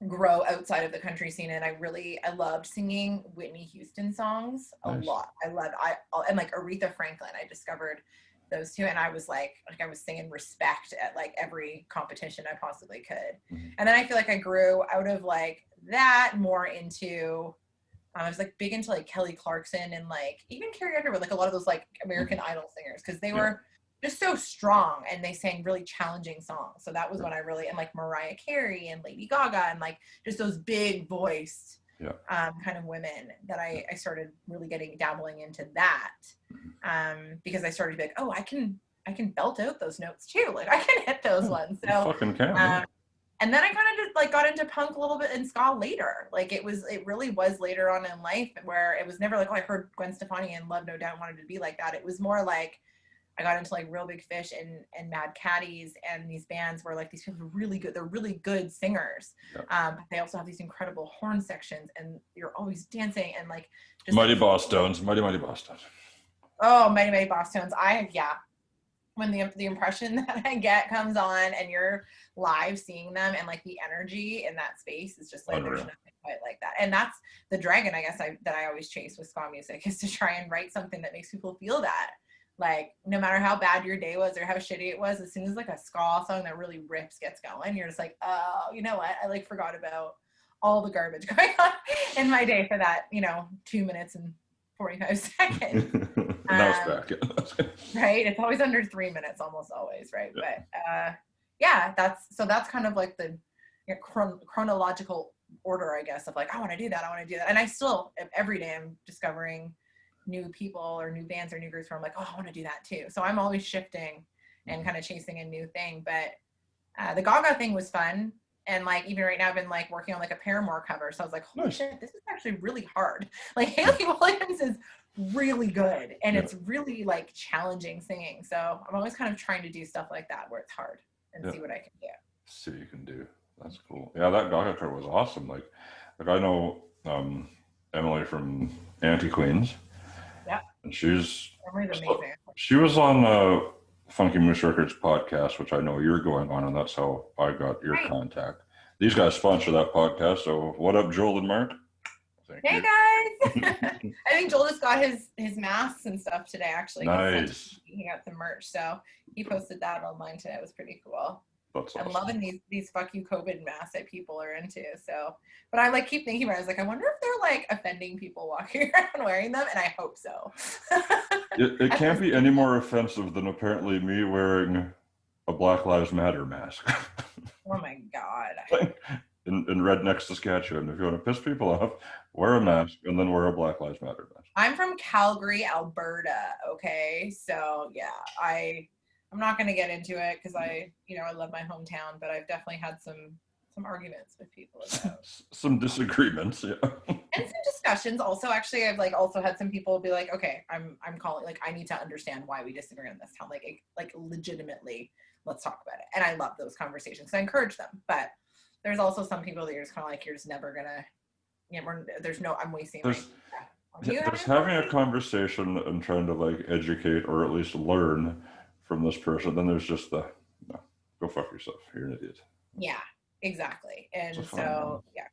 grow outside of the country scene, and I loved singing Whitney Houston songs a lot. And like Aretha Franklin, I discovered those two, and I was like I was singing Respect at like every competition I possibly could. And then I feel like I grew out of like that more into I was like big into like Kelly Clarkson and like even Carrie Underwood, like a lot of those like American Idol singers, because they were just so strong and they sang really challenging songs. So that was when I really, and like Mariah Carey and Lady Gaga and like just those big voiced kind of women that I started really dabbling into that, because I started to be like, oh, I can belt out those notes too. Like I can hit those ones. So fucking can. and then I kind of just like got into punk a little bit in ska later. Like it really was later on in life, where it was never like, oh, I heard Gwen Stefani and Love No Doubt wanted to be like that. It was more like I got into like Real Big Fish and Mad Caddies and these bands where like these people are really good. They're really good singers, but they also have these incredible horn sections, and you're always dancing and like just Mighty Boss Tones, Mighty Boss Tones. Oh, Mighty Boss Tones. When the impression that I get comes on and you're live seeing them, and like the energy in that space is just like there's nothing quite like that. And that's the dragon, I guess, that I always chase with ska music, is to try and write something that makes people feel that. Like no matter how bad your day was or how shitty it was, as soon as like a ska song that really rips gets going, you're just like, oh, you know what? I like forgot about all the garbage going on in my day for that, 2 minutes and 45 seconds. Now it's back. Right? It's always under 3 minutes, almost always, right? Yeah. But that's kind of like the chronological order, I guess, of like, I want to do that. And I still, every day I'm discovering new people or new bands or new groups where I'm like, oh, I want to do that too. So I'm always shifting and kind of chasing a new thing. But the Gaga thing was fun. And like, even right now I've been like working on like a Paramore cover. So I was like, holy shit, this is actually really hard. Like Hayley Williams is really good, and it's really like challenging singing. So I'm always kind of trying to do stuff like that where it's hard and see what I can do. See what you can do. That's cool. Yeah, that Gaga cover was awesome. Like I know Emily from Anti-Queens. Yeah. And she's amazing. She was on Funky Moose Records podcast, which I know you're going on, and that's how I got your contact. These guys sponsor that podcast, so what up, Joel and Mark? Hey guys! I think Joel just got his masks and stuff today, actually. Nice. He got the merch, so he posted that online today. It was pretty cool. That's awesome. I'm loving these fuck you COVID masks that people are into. So, but I like keep thinking about it. I was like, I wonder if they're like offending people walking around wearing them, and I hope so. It can't be any more offensive than apparently me wearing a Black Lives Matter mask. Oh my God. In redneck Saskatchewan, if you want to piss people off, wear a mask and then wear a Black Lives Matter mask. I'm from Calgary, Alberta. Okay, so yeah, I'm not going to get into it because I love my hometown, but I've definitely had some arguments with people about some disagreements, yeah. And some discussions. Also, actually, I've like also had some people be like, okay, I'm calling, like, I need to understand why we disagree on this. How like legitimately, let's talk about it. And I love those conversations. I encourage them, but there's also some people that you're just kind of like, you're just never gonna, I'm wasting. There's having a conversation and trying to like educate or at least learn from this person. Then there's just no, go fuck yourself. You're an idiot. Yeah, exactly. And so, yeah,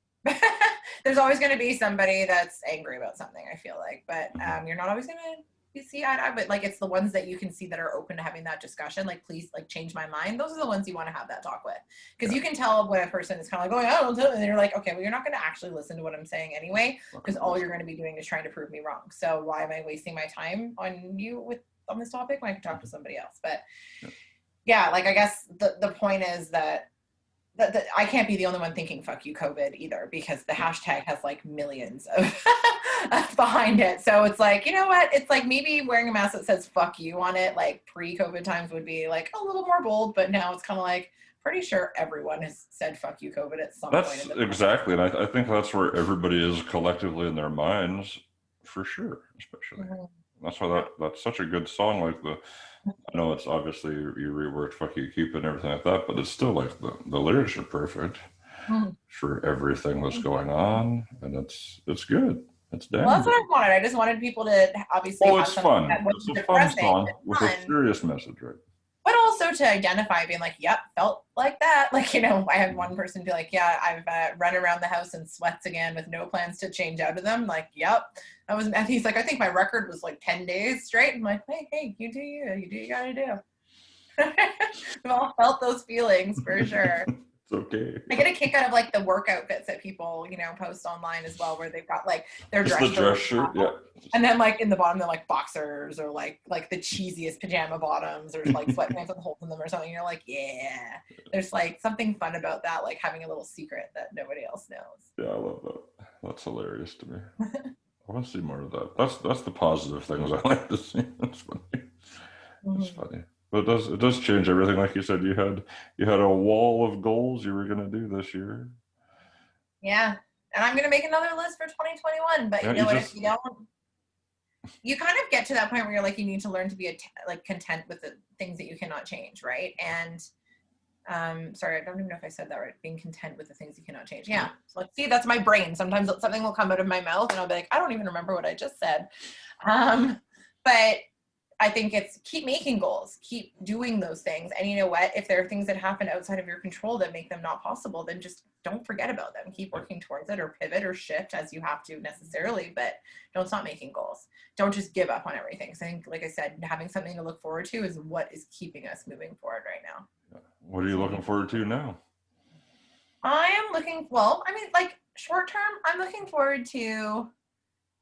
there's always going to be somebody that's angry about something, I feel like, but you're not always going to see eye to eye, but like, it's the ones that you can see that are open to having that discussion. Like, please, like, change my mind. Those are the ones you want to have that talk with, because you can tell when a person is kind of like, oh, I don't know, and you're like, okay, well, you're not going to actually listen to what I'm saying anyway, because all you're going to be doing is trying to prove me wrong. So why am I wasting my time on this topic when I can talk to somebody else? But yeah, like, I guess the point is that I can't be the only one thinking fuck you COVID either, because the hashtag has like millions of behind it. So it's like, you know what? It's like maybe wearing a mask that says fuck you on it, like pre-COVID times, would be like a little more bold, but now it's kind of like, pretty sure everyone has said fuck you COVID at some point. That's exactly. And I think that's where everybody is collectively in their minds. for sure, especially. That's why that's such a good song. Like I know it's obviously you reworked "Fuck You Cupid" and everything like that, but it's still like the lyrics are perfect for everything that's going on, and it's good. It's damn Well, that's good. what I wanted. I just wanted people to obviously have It's something fun. that It's wasn't a fun depressing, song but with a fun. serious message, right? But also to identify, being like, yep, felt like that. Like, you know, I had one person be like, yeah, I've run around the house in sweats again with no plans to change out of them. Like, yep. And he's like, I think my record was like 10 days straight. I'm like, hey, you do you do you gotta do. We've all felt those feelings for sure. It's okay. I get a kick out of like the work outfits that people, you know, post online as well, where they've got like their Just dress shirt, yeah. and then like in the bottom they're like boxers or like the cheesiest pajama bottoms or like sweatpants with holes in them or something. You're like, yeah. There's like something fun about that, like having a little secret that nobody else knows. Yeah, I love that. That's hilarious to me. I want to see more of that. That's the positive things I like to see. That's funny. It's funny. But it does change everything. Like you said, you had a wall of goals you were gonna do this year. Yeah. And I'm gonna make another list for 2021. But you know what, if you don't, you kind of get to that point where you're like, you need to learn to be like content with the things that you cannot change, right? And sorry, I don't even know if I said that right. Being content with the things you cannot change. Yeah. So like, see, that's my brain. Sometimes something will come out of my mouth and I'll be like, I don't even remember what I just said. But I think it's keep making goals, keep doing those things. And you know what? If there are things that happen outside of your control that make them not possible, then just don't forget about them. Keep working towards it or pivot or shift as you have to necessarily, but don't stop making goals. Don't just give up on everything. So I think, like I said, having something to look forward to is what is keeping us moving forward right now. What are you looking forward to now? I am like short term, I'm looking forward to,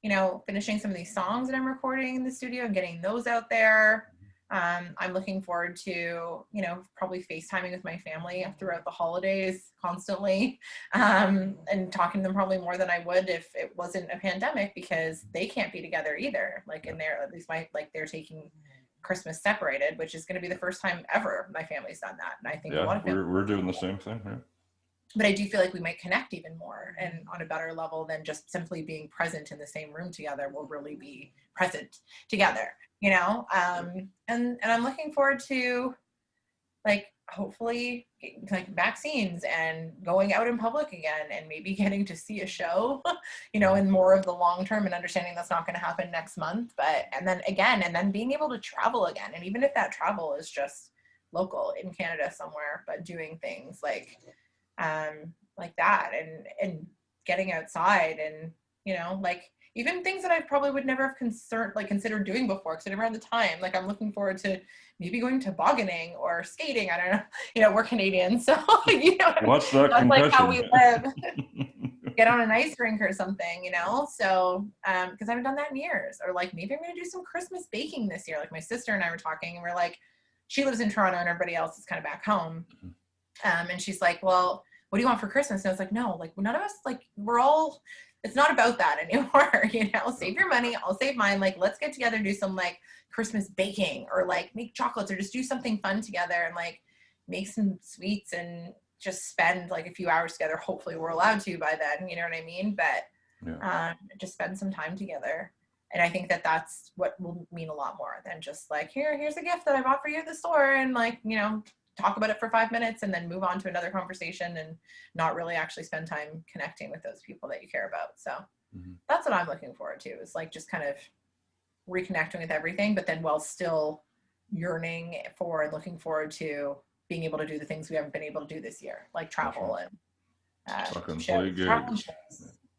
you know, finishing some of these songs that I'm recording in the studio and getting those out there. I'm looking forward to, you know, probably FaceTiming with my family throughout the holidays constantly, and talking to them probably more than I would if it wasn't a pandemic, because they can't be together either. Like in there, at least they're taking Christmas separated, which is going to be the first time ever my family's done that. And I think a lot of we're doing the same thing, right? But I do feel like we might connect even more and on a better level than just simply being present in the same room together. We'll really be present together, you know? And I'm looking forward to, like, hopefully like vaccines and going out in public again and maybe getting to see a show, you know, in more of the long term, and understanding that's not going to happen next month, and then being able to travel again. And even if that travel is just local in Canada somewhere, but doing things like that and getting outside and, you know, like even things that I probably would never have considered doing before because I didn't have the time. Like I'm looking forward to maybe going tobogganing or skating. I don't know. You know, we're Canadians, so you know, what's that? That's like how we live. Get on an ice rink or something, you know. So because I haven't done that in years. Or like maybe I'm gonna do some Christmas baking this year. Like my sister and I were talking, and we're like, she lives in Toronto and everybody else is kind of back home. And she's like, well, what do you want for Christmas? And I was like, no, like none of us, like it's not about that anymore. You know, save your money. I'll save mine. Like, let's get together, do some like Christmas baking or like make chocolates or just do something fun together and like make some sweets and just spend like a few hours together. Hopefully we're allowed to by then, you know what I mean? But just spend some time together. And I think that that's what will mean a lot more than just like, here's a gift that I bought for you at the store and like, you know, talk about it for 5 minutes and then move on to another conversation and not really actually spend time connecting with those people that you care about. So that's what I'm looking forward to, is like just kind of reconnecting with everything, but then while still yearning for and looking forward to being able to do the things we haven't been able to do this year, like travel and shows.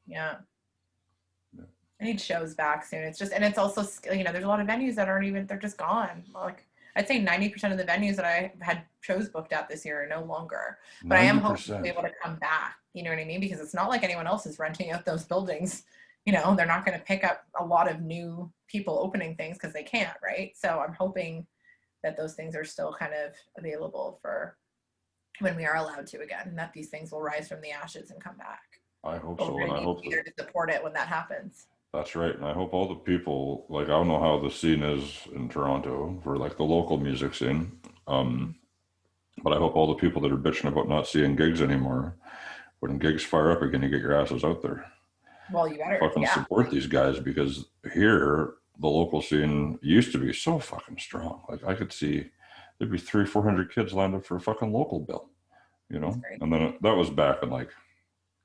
Yeah. I need shows back soon. It's also, you know, there's a lot of venues that they're just gone. Like I'd say 90% of the venues that I had shows booked at this year are no longer. But 90%. I am hoping to be able to come back. You know what I mean? Because it's not like anyone else is renting out those buildings. You know, they're not going to pick up a lot of new people opening things because they can't, right? So I'm hoping that those things are still kind of available for when we are allowed to again, and that these things will rise from the ashes and come back. I hope so. And I hope either to support it when that happens. That's right. And I hope all the people, like, I don't know how the scene is in Toronto for like the local music scene. But I hope all the people that are bitching about not seeing gigs anymore, when gigs fire up again, you get your asses out there. Well, you better fucking support these guys, because here the local scene used to be so fucking strong. Like I could see there'd be 300-400 kids lined up for a fucking local bill, you know. And then that was back in like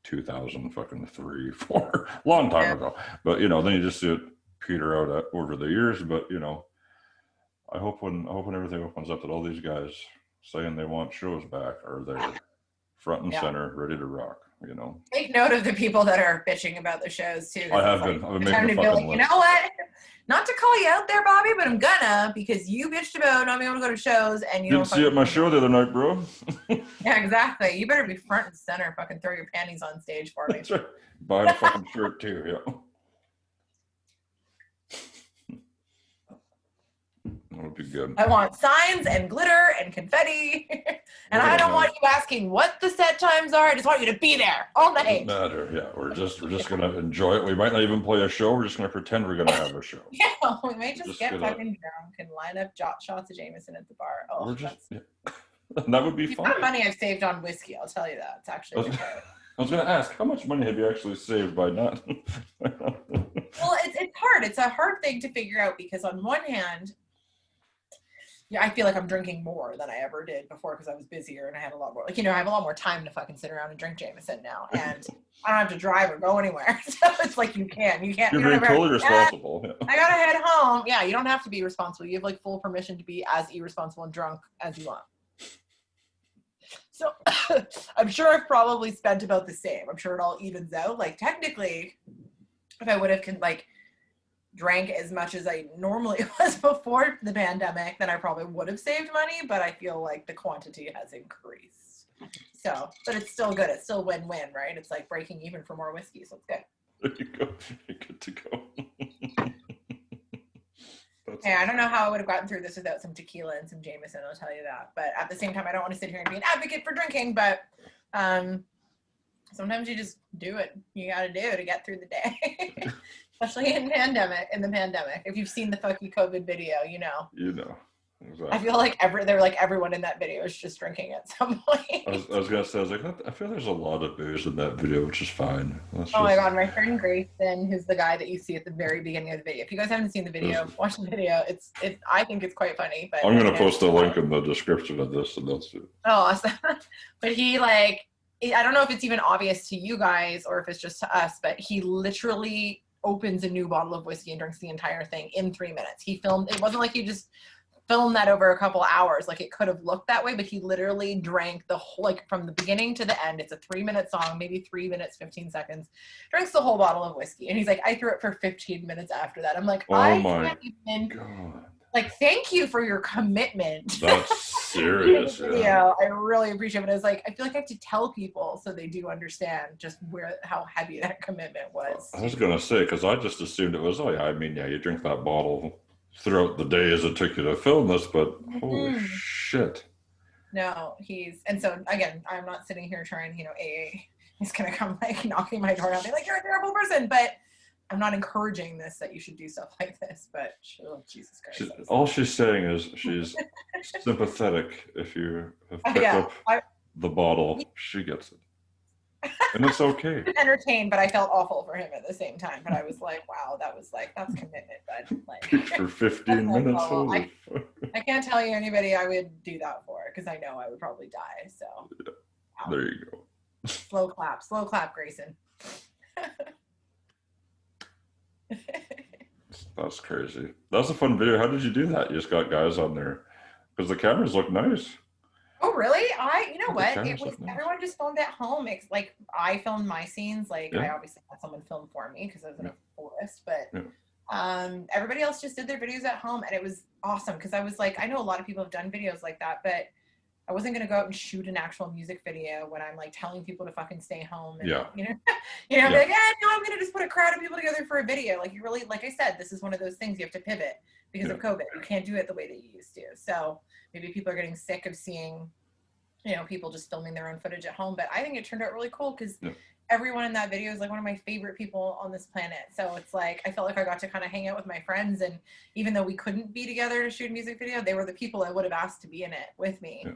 2003, 4, long time ago. But you know, then you just see it peter out over the years. But you know, I hope when everything opens up that all these guys saying they want shows back are there, front and center, ready to rock. You know, take note of the people that are bitching about the shows too. I've been making a fucking list. You know what? Not to call you out there, Bobby, but I'm gonna, because you bitched about not being able to go to shows, and you didn't see it at my show the other night, bro. Yeah, exactly. You better be front and center. Fucking throw your panties on stage for me. That's right. Buy a fucking shirt too. Yeah. That would be good. I want signs and glitter and confetti. And I don't want you asking what the set times are. I just want you to be there all night. Doesn't matter. Yeah, we're just gonna enjoy it. We might not even play a show. We're just gonna pretend we're gonna have a show. Yeah, we may just get fucking drunk and line up shots of Jameson at the bar. Oh, we're just, that would be fun. How much money I've saved on whiskey, I'll tell you that. It's actually I was gonna ask, how much money have you actually saved by not? Well, it's hard. It's a hard thing to figure out, because on one hand, I feel like I'm drinking more than I ever did before, because I was busier and I had a lot more, like, you know, I have a lot more time to fucking sit around and drink Jameson now, and I don't have to drive or go anywhere. So it's like you can't. You're being totally responsible. Yeah. I gotta head home. Yeah, you don't have to be responsible. You have like full permission to be as irresponsible and drunk as you want. So I'm sure I've probably spent about the same. I'm sure it all evens out. Like technically, if I would have drank as much as I normally was before the pandemic, then I probably would have saved money, but I feel like the quantity has increased. So, but it's still good. It's still win-win, right? It's like breaking even for more whiskey, so it's good. There you go. You're good to go. Yeah, I don't know how I would have gotten through this without some tequila and some Jameson, I'll tell you that. But at the same time, I don't want to sit here and be an advocate for drinking, but sometimes you just do it. You got to do to get through the day. Especially in the pandemic. If you've seen the Fuck You COVID video, you know. You know. Exactly. I feel like everyone in that video is just drinking at some point. I was gonna say, I feel there's a lot of booze in that video, which is fine. My god, my friend Grayson, who's the guy that you see at the very beginning of the video. If you guys haven't seen the video, watch the video. It's I think it's quite funny. But I'm gonna post a link in the description of this, and that's it. Oh, awesome! But he I don't know if it's even obvious to you guys or if it's just to us, but he literally opens a new bottle of whiskey and drinks the entire thing in 3 minutes. He filmed. It wasn't like he just filmed that over a couple hours. Like it could have looked that way, but he literally drank the whole, like from the beginning to the end. It's a 3-minute song, maybe 3 minutes, 15 seconds. Drinks the whole bottle of whiskey, and he's like, I threw it for 15 minutes after that. I'm like, oh my god. Like, thank you for your commitment. That's serious. Yeah, I really appreciate it. I was like, I feel like I have to tell people so they do understand just how heavy that commitment was. I was gonna say, because I just assumed it was, you drink that bottle throughout the day as it took you to film this, but holy shit. No, and so again, I'm not sitting here trying, AA. He's gonna come like knocking my door down and be like, you're a terrible person, but I'm not encouraging that you should do stuff like this, but Jesus Christ. All she's saying is she's sympathetic. If you have picked up the bottle, she gets it. And it's okay. Entertained, but I felt awful for him at the same time. But I was like, wow, that's commitment. But like for 15 minutes. I can't tell you anybody I would do that for, because I know I would probably die. So there you go. Slow clap, Grayson. That's crazy. That's a fun video. How did you do that? You just got guys on there, because the cameras look nice. Oh really? You know what? It was everyone just filmed at home. It's like I filmed my scenes. Like I obviously had someone film for me because I was in a forest, but everybody else just did their videos at home, and it was awesome because I was like, I know a lot of people have done videos like that, but I wasn't gonna go out and shoot an actual music video when I'm like telling people to fucking stay home. And, like, no, I'm gonna just put a crowd of people together for a video. Like you really, like I said, this is one of those things you have to pivot because of COVID. You can't do it the way that you used to. So maybe people are getting sick of seeing, people just filming their own footage at home. But I think it turned out really cool because everyone in that video is like one of my favorite people on this planet. So it's like, I felt like I got to kind of hang out with my friends. And even though we couldn't be together to shoot a music video, they were the people I would have asked to be in it with me.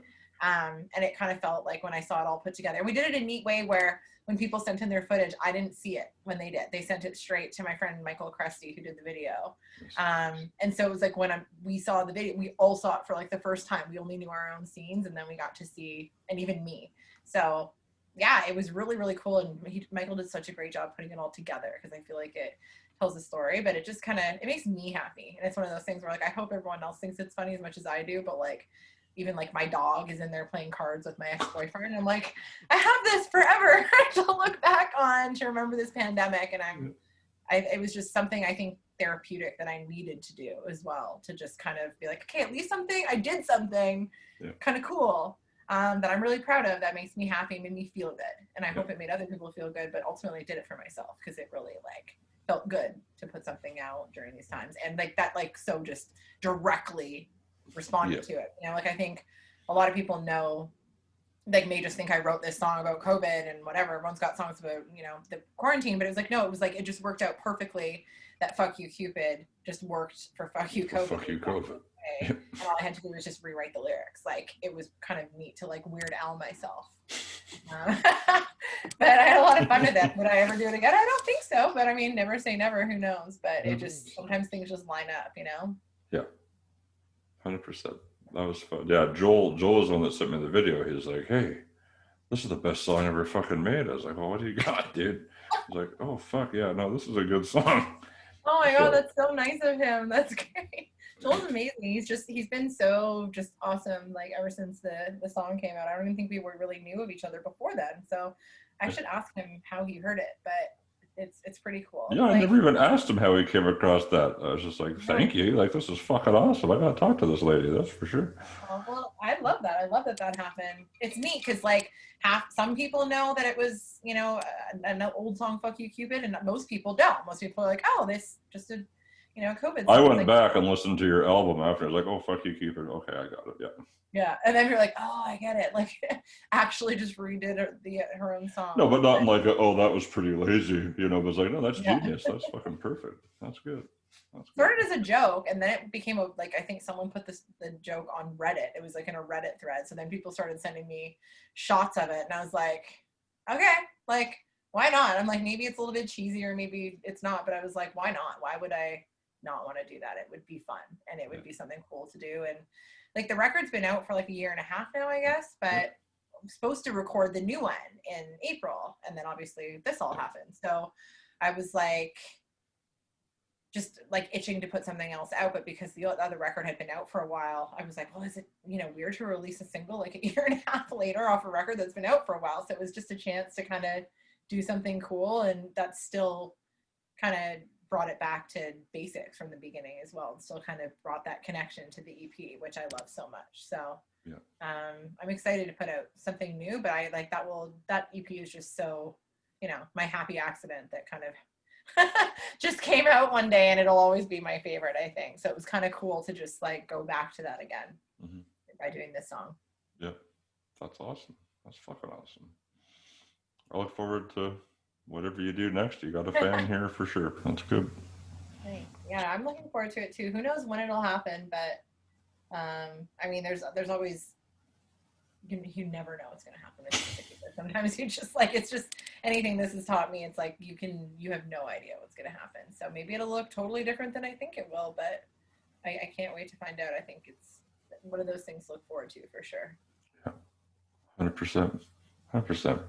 And it kind of felt like when I saw it all put together. We did it in a neat way where when people sent in their footage, I didn't see it when they did. They sent it straight to my friend Michael Cresty, who did the video. And so it was like when we saw the video, we all saw it for like the first time. We only knew our own scenes, and then we got to see, and even me. So yeah, it was really, really cool. And Michael did such a great job putting it all together, because I feel like it tells a story, but it just kind of, it makes me happy. And it's one of those things where like, I hope everyone else thinks it's funny as much as I do, but like, even like my dog is in there playing cards with my ex-boyfriend. And I'm like, I have this forever to look back on, to remember this pandemic. And it was just something I think therapeutic that I needed to do as well, to just kind of be like, okay, at least I did something kind of cool that I'm really proud of, that makes me happy, made me feel good. And I hope it made other people feel good, but ultimately did it for myself, because it really like felt good to put something out during these times. And like that, like, so just directly responded to it. You know, like I think a lot of people know, like, may just think I wrote this song about COVID and whatever. Everyone's got songs about, you know, the quarantine, but it was like, no, it was like, it just worked out perfectly that Fuck You Cupid just worked for Fuck You COVID. Fuck You COVID. And all I had to do was just rewrite the lyrics. Like, it was kind of neat to like Weird Al myself. But I had a lot of fun with it. Would I ever do it again? I don't think so, but I mean, never say never, who knows? But it just, sometimes things just line up, you know? Yeah. 100%. That was fun. Yeah, Joel is the one that sent me the video. He was like, hey, this is the best song ever fucking made. I was like, well, what do you got, dude? I was like, oh, fuck, yeah, no, this is a good song. Oh my God, that's so nice of him. That's great. Joel's amazing. He's been so just awesome, like, ever since the song came out. I don't even think we really knew of each other before then. So I should ask him how he heard it, but it's pretty cool. Yeah, like, I never even asked him how he came across that. I was just like, thank you. Like, this is fucking awesome. I gotta talk to this lady, that's for sure. Oh, well, I love that. I love that happened. It's neat because like some people know that it was, you know, an old song, Fuck You Cupid, and most people don't. Most people are like, oh, this just a, you know, COVID song. I went back and listened to your album after. I was like, oh, Fuck You Cupid. Okay, I got it. Yeah. Yeah, and then you're like, oh, I get it. Like, actually just redid her own song. No, but not in like, oh, that was pretty lazy, you know. But it's like, no, that's genius. That's fucking perfect. That's good. Started as a joke, and then it became like, I think someone put the joke on Reddit. It was like in a Reddit thread. So then people started sending me shots of it, and I was like, okay, like, why not? I'm like, maybe it's a little bit cheesy, or maybe it's not. But I was like, why not? Why would I not want to do that? It would be fun, and it would be something cool to do. And like, the record's been out for like a year and a half now, I guess, but I'm supposed to record the new one in April. And then obviously this all happened. So I was like, just like itching to put something else out. But because the other record had been out for a while, I was like, well, is it, you know, weird to release a single like a year and a half later off a record that's been out for a while? So it was just a chance to kind of do something cool. And that's still kind of brought it back to basics from the beginning as well, and still kind of brought that connection to the EP, which I love so much. So I'm excited to put out something new, but I like that EP is just so, you know, my happy accident that kind of just came out one day, and it'll always be my favorite, I think. So it was kind of cool to just like go back to that again by doing this song. Yeah, that's awesome. That's fucking awesome. I look forward to whatever you do next. You got a fan here for sure. That's good. Thanks. Yeah, I'm looking forward to it too. Who knows when it'll happen, but I mean, there's always, you never know what's going to happen. Sometimes you just like, it's just anything this has taught me. It's like you have no idea what's going to happen. So maybe it'll look totally different than I think it will, but I can't wait to find out. I think it's one of those things to look forward to for sure. Yeah, 100%. 100%.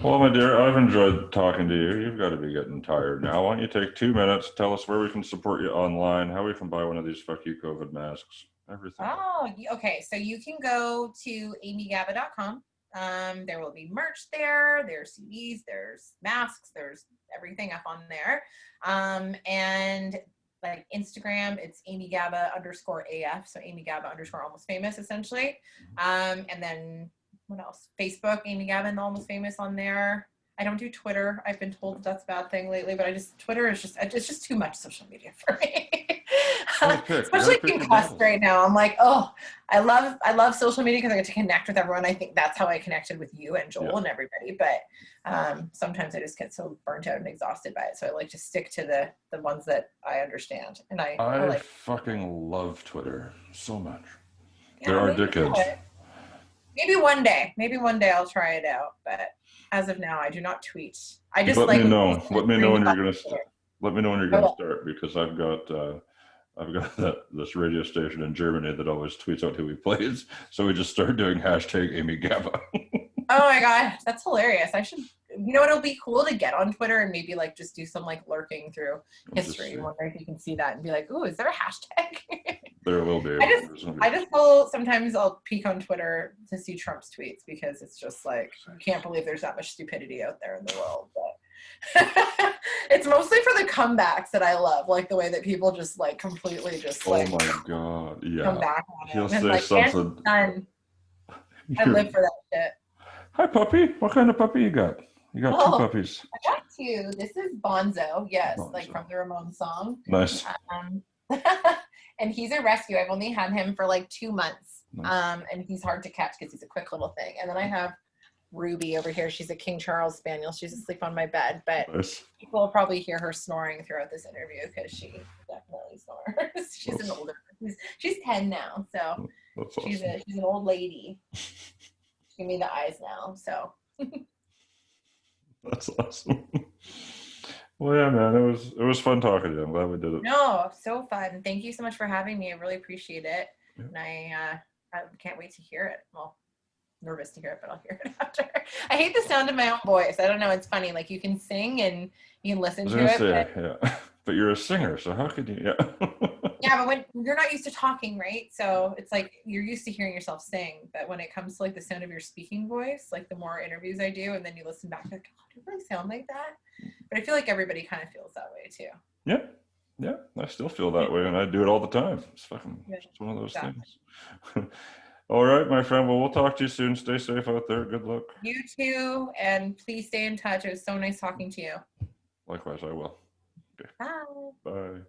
Well, my dear, I've enjoyed talking to you. You've got to be getting tired now. Why don't you take 2 minutes, tell us where we can support you online, how we can buy one of these Fuck You COVID masks, everything. Oh, okay. So you can go to amygabba.com. There will be merch there. There's CDs, there's masks, there's everything up on there. And like Instagram, it's Amy Gabba _AF. So Amy Gabba _ almost famous, essentially. And then what else? Facebook, Amy Gabba and the Almost Famous on there. I don't do Twitter. I've been told that's a bad thing lately, but Twitter is it's just too much social media for me. Especially being cussed right now. I'm like, oh, I love social media because I get to connect with everyone. I think that's how I connected with you and Joel and everybody. But sometimes I just get so burnt out and exhausted by it. So I like to stick to the ones that I understand. And I like, fucking love Twitter so much. Yeah, there are dickheads. Maybe one day I'll try it out. But as of now, I do not tweet. I just let like. me know. Let me know when you're gonna. Let me know when you're gonna Oh, start, because I've got this radio station in Germany that always tweets out who he plays. So we just started doing hashtag Amy Gabba. oh my god, that's hilarious! I should. You know what? It'll be cool to get on Twitter and maybe like just do some like lurking through history. I wonder if you can see that and be like, "Ooh, is there a hashtag?" There will be. I just will. Sometimes I'll peek on Twitter to see Trump's tweets because it's just like you can't believe there's that much stupidity out there in the world. But it's mostly for the comebacks that I love, like the way that people just like completely just like. Oh my god! Yeah. Come back on it. He'll say like, something. I live for that shit. Hi, puppy. What kind of puppy you got? You got two puppies. I got two. This is Bonzo. Yes, Bonzo. like from the Ramones song. Nice. And he's a rescue. I've only had him for like 2 months. Nice. And he's hard to catch because he's a quick little thing. And then I have Ruby over here. She's a King Charles Spaniel. She's asleep on my bed, but Nice. people will probably hear her snoring throughout this interview because she definitely snores. She's an older. She's 10 now, so That's awesome. she's an old lady. She gave me the eyes now, so. That's awesome. Well, yeah, man, it was fun talking to you. I'm glad we did it. No, so fun. Thank you so much for having me. I really appreciate it. Yeah. And I can't wait to hear it. Well, nervous to hear it, but I'll hear it after. I hate the sound of my own voice. I don't know. It's funny. Like you can sing and you can listen to it. Yeah. But you're a singer, so how could you? Yeah. Yeah, but when you're not used to talking, right? So it's like you're used to hearing yourself sing, but when it comes to like the sound of your speaking voice, like the more interviews I do, and then you listen back, like, oh, do you really sound like that? But I feel like everybody kind of feels that way too. Yeah. I still feel that way, and I do it all the time. It's one of those things. All right, my friend. Well, we'll talk to you soon. Stay safe out there. Good luck. You too, and please stay in touch. It was so nice talking to you. Likewise, I will. Okay. Bye. Bye.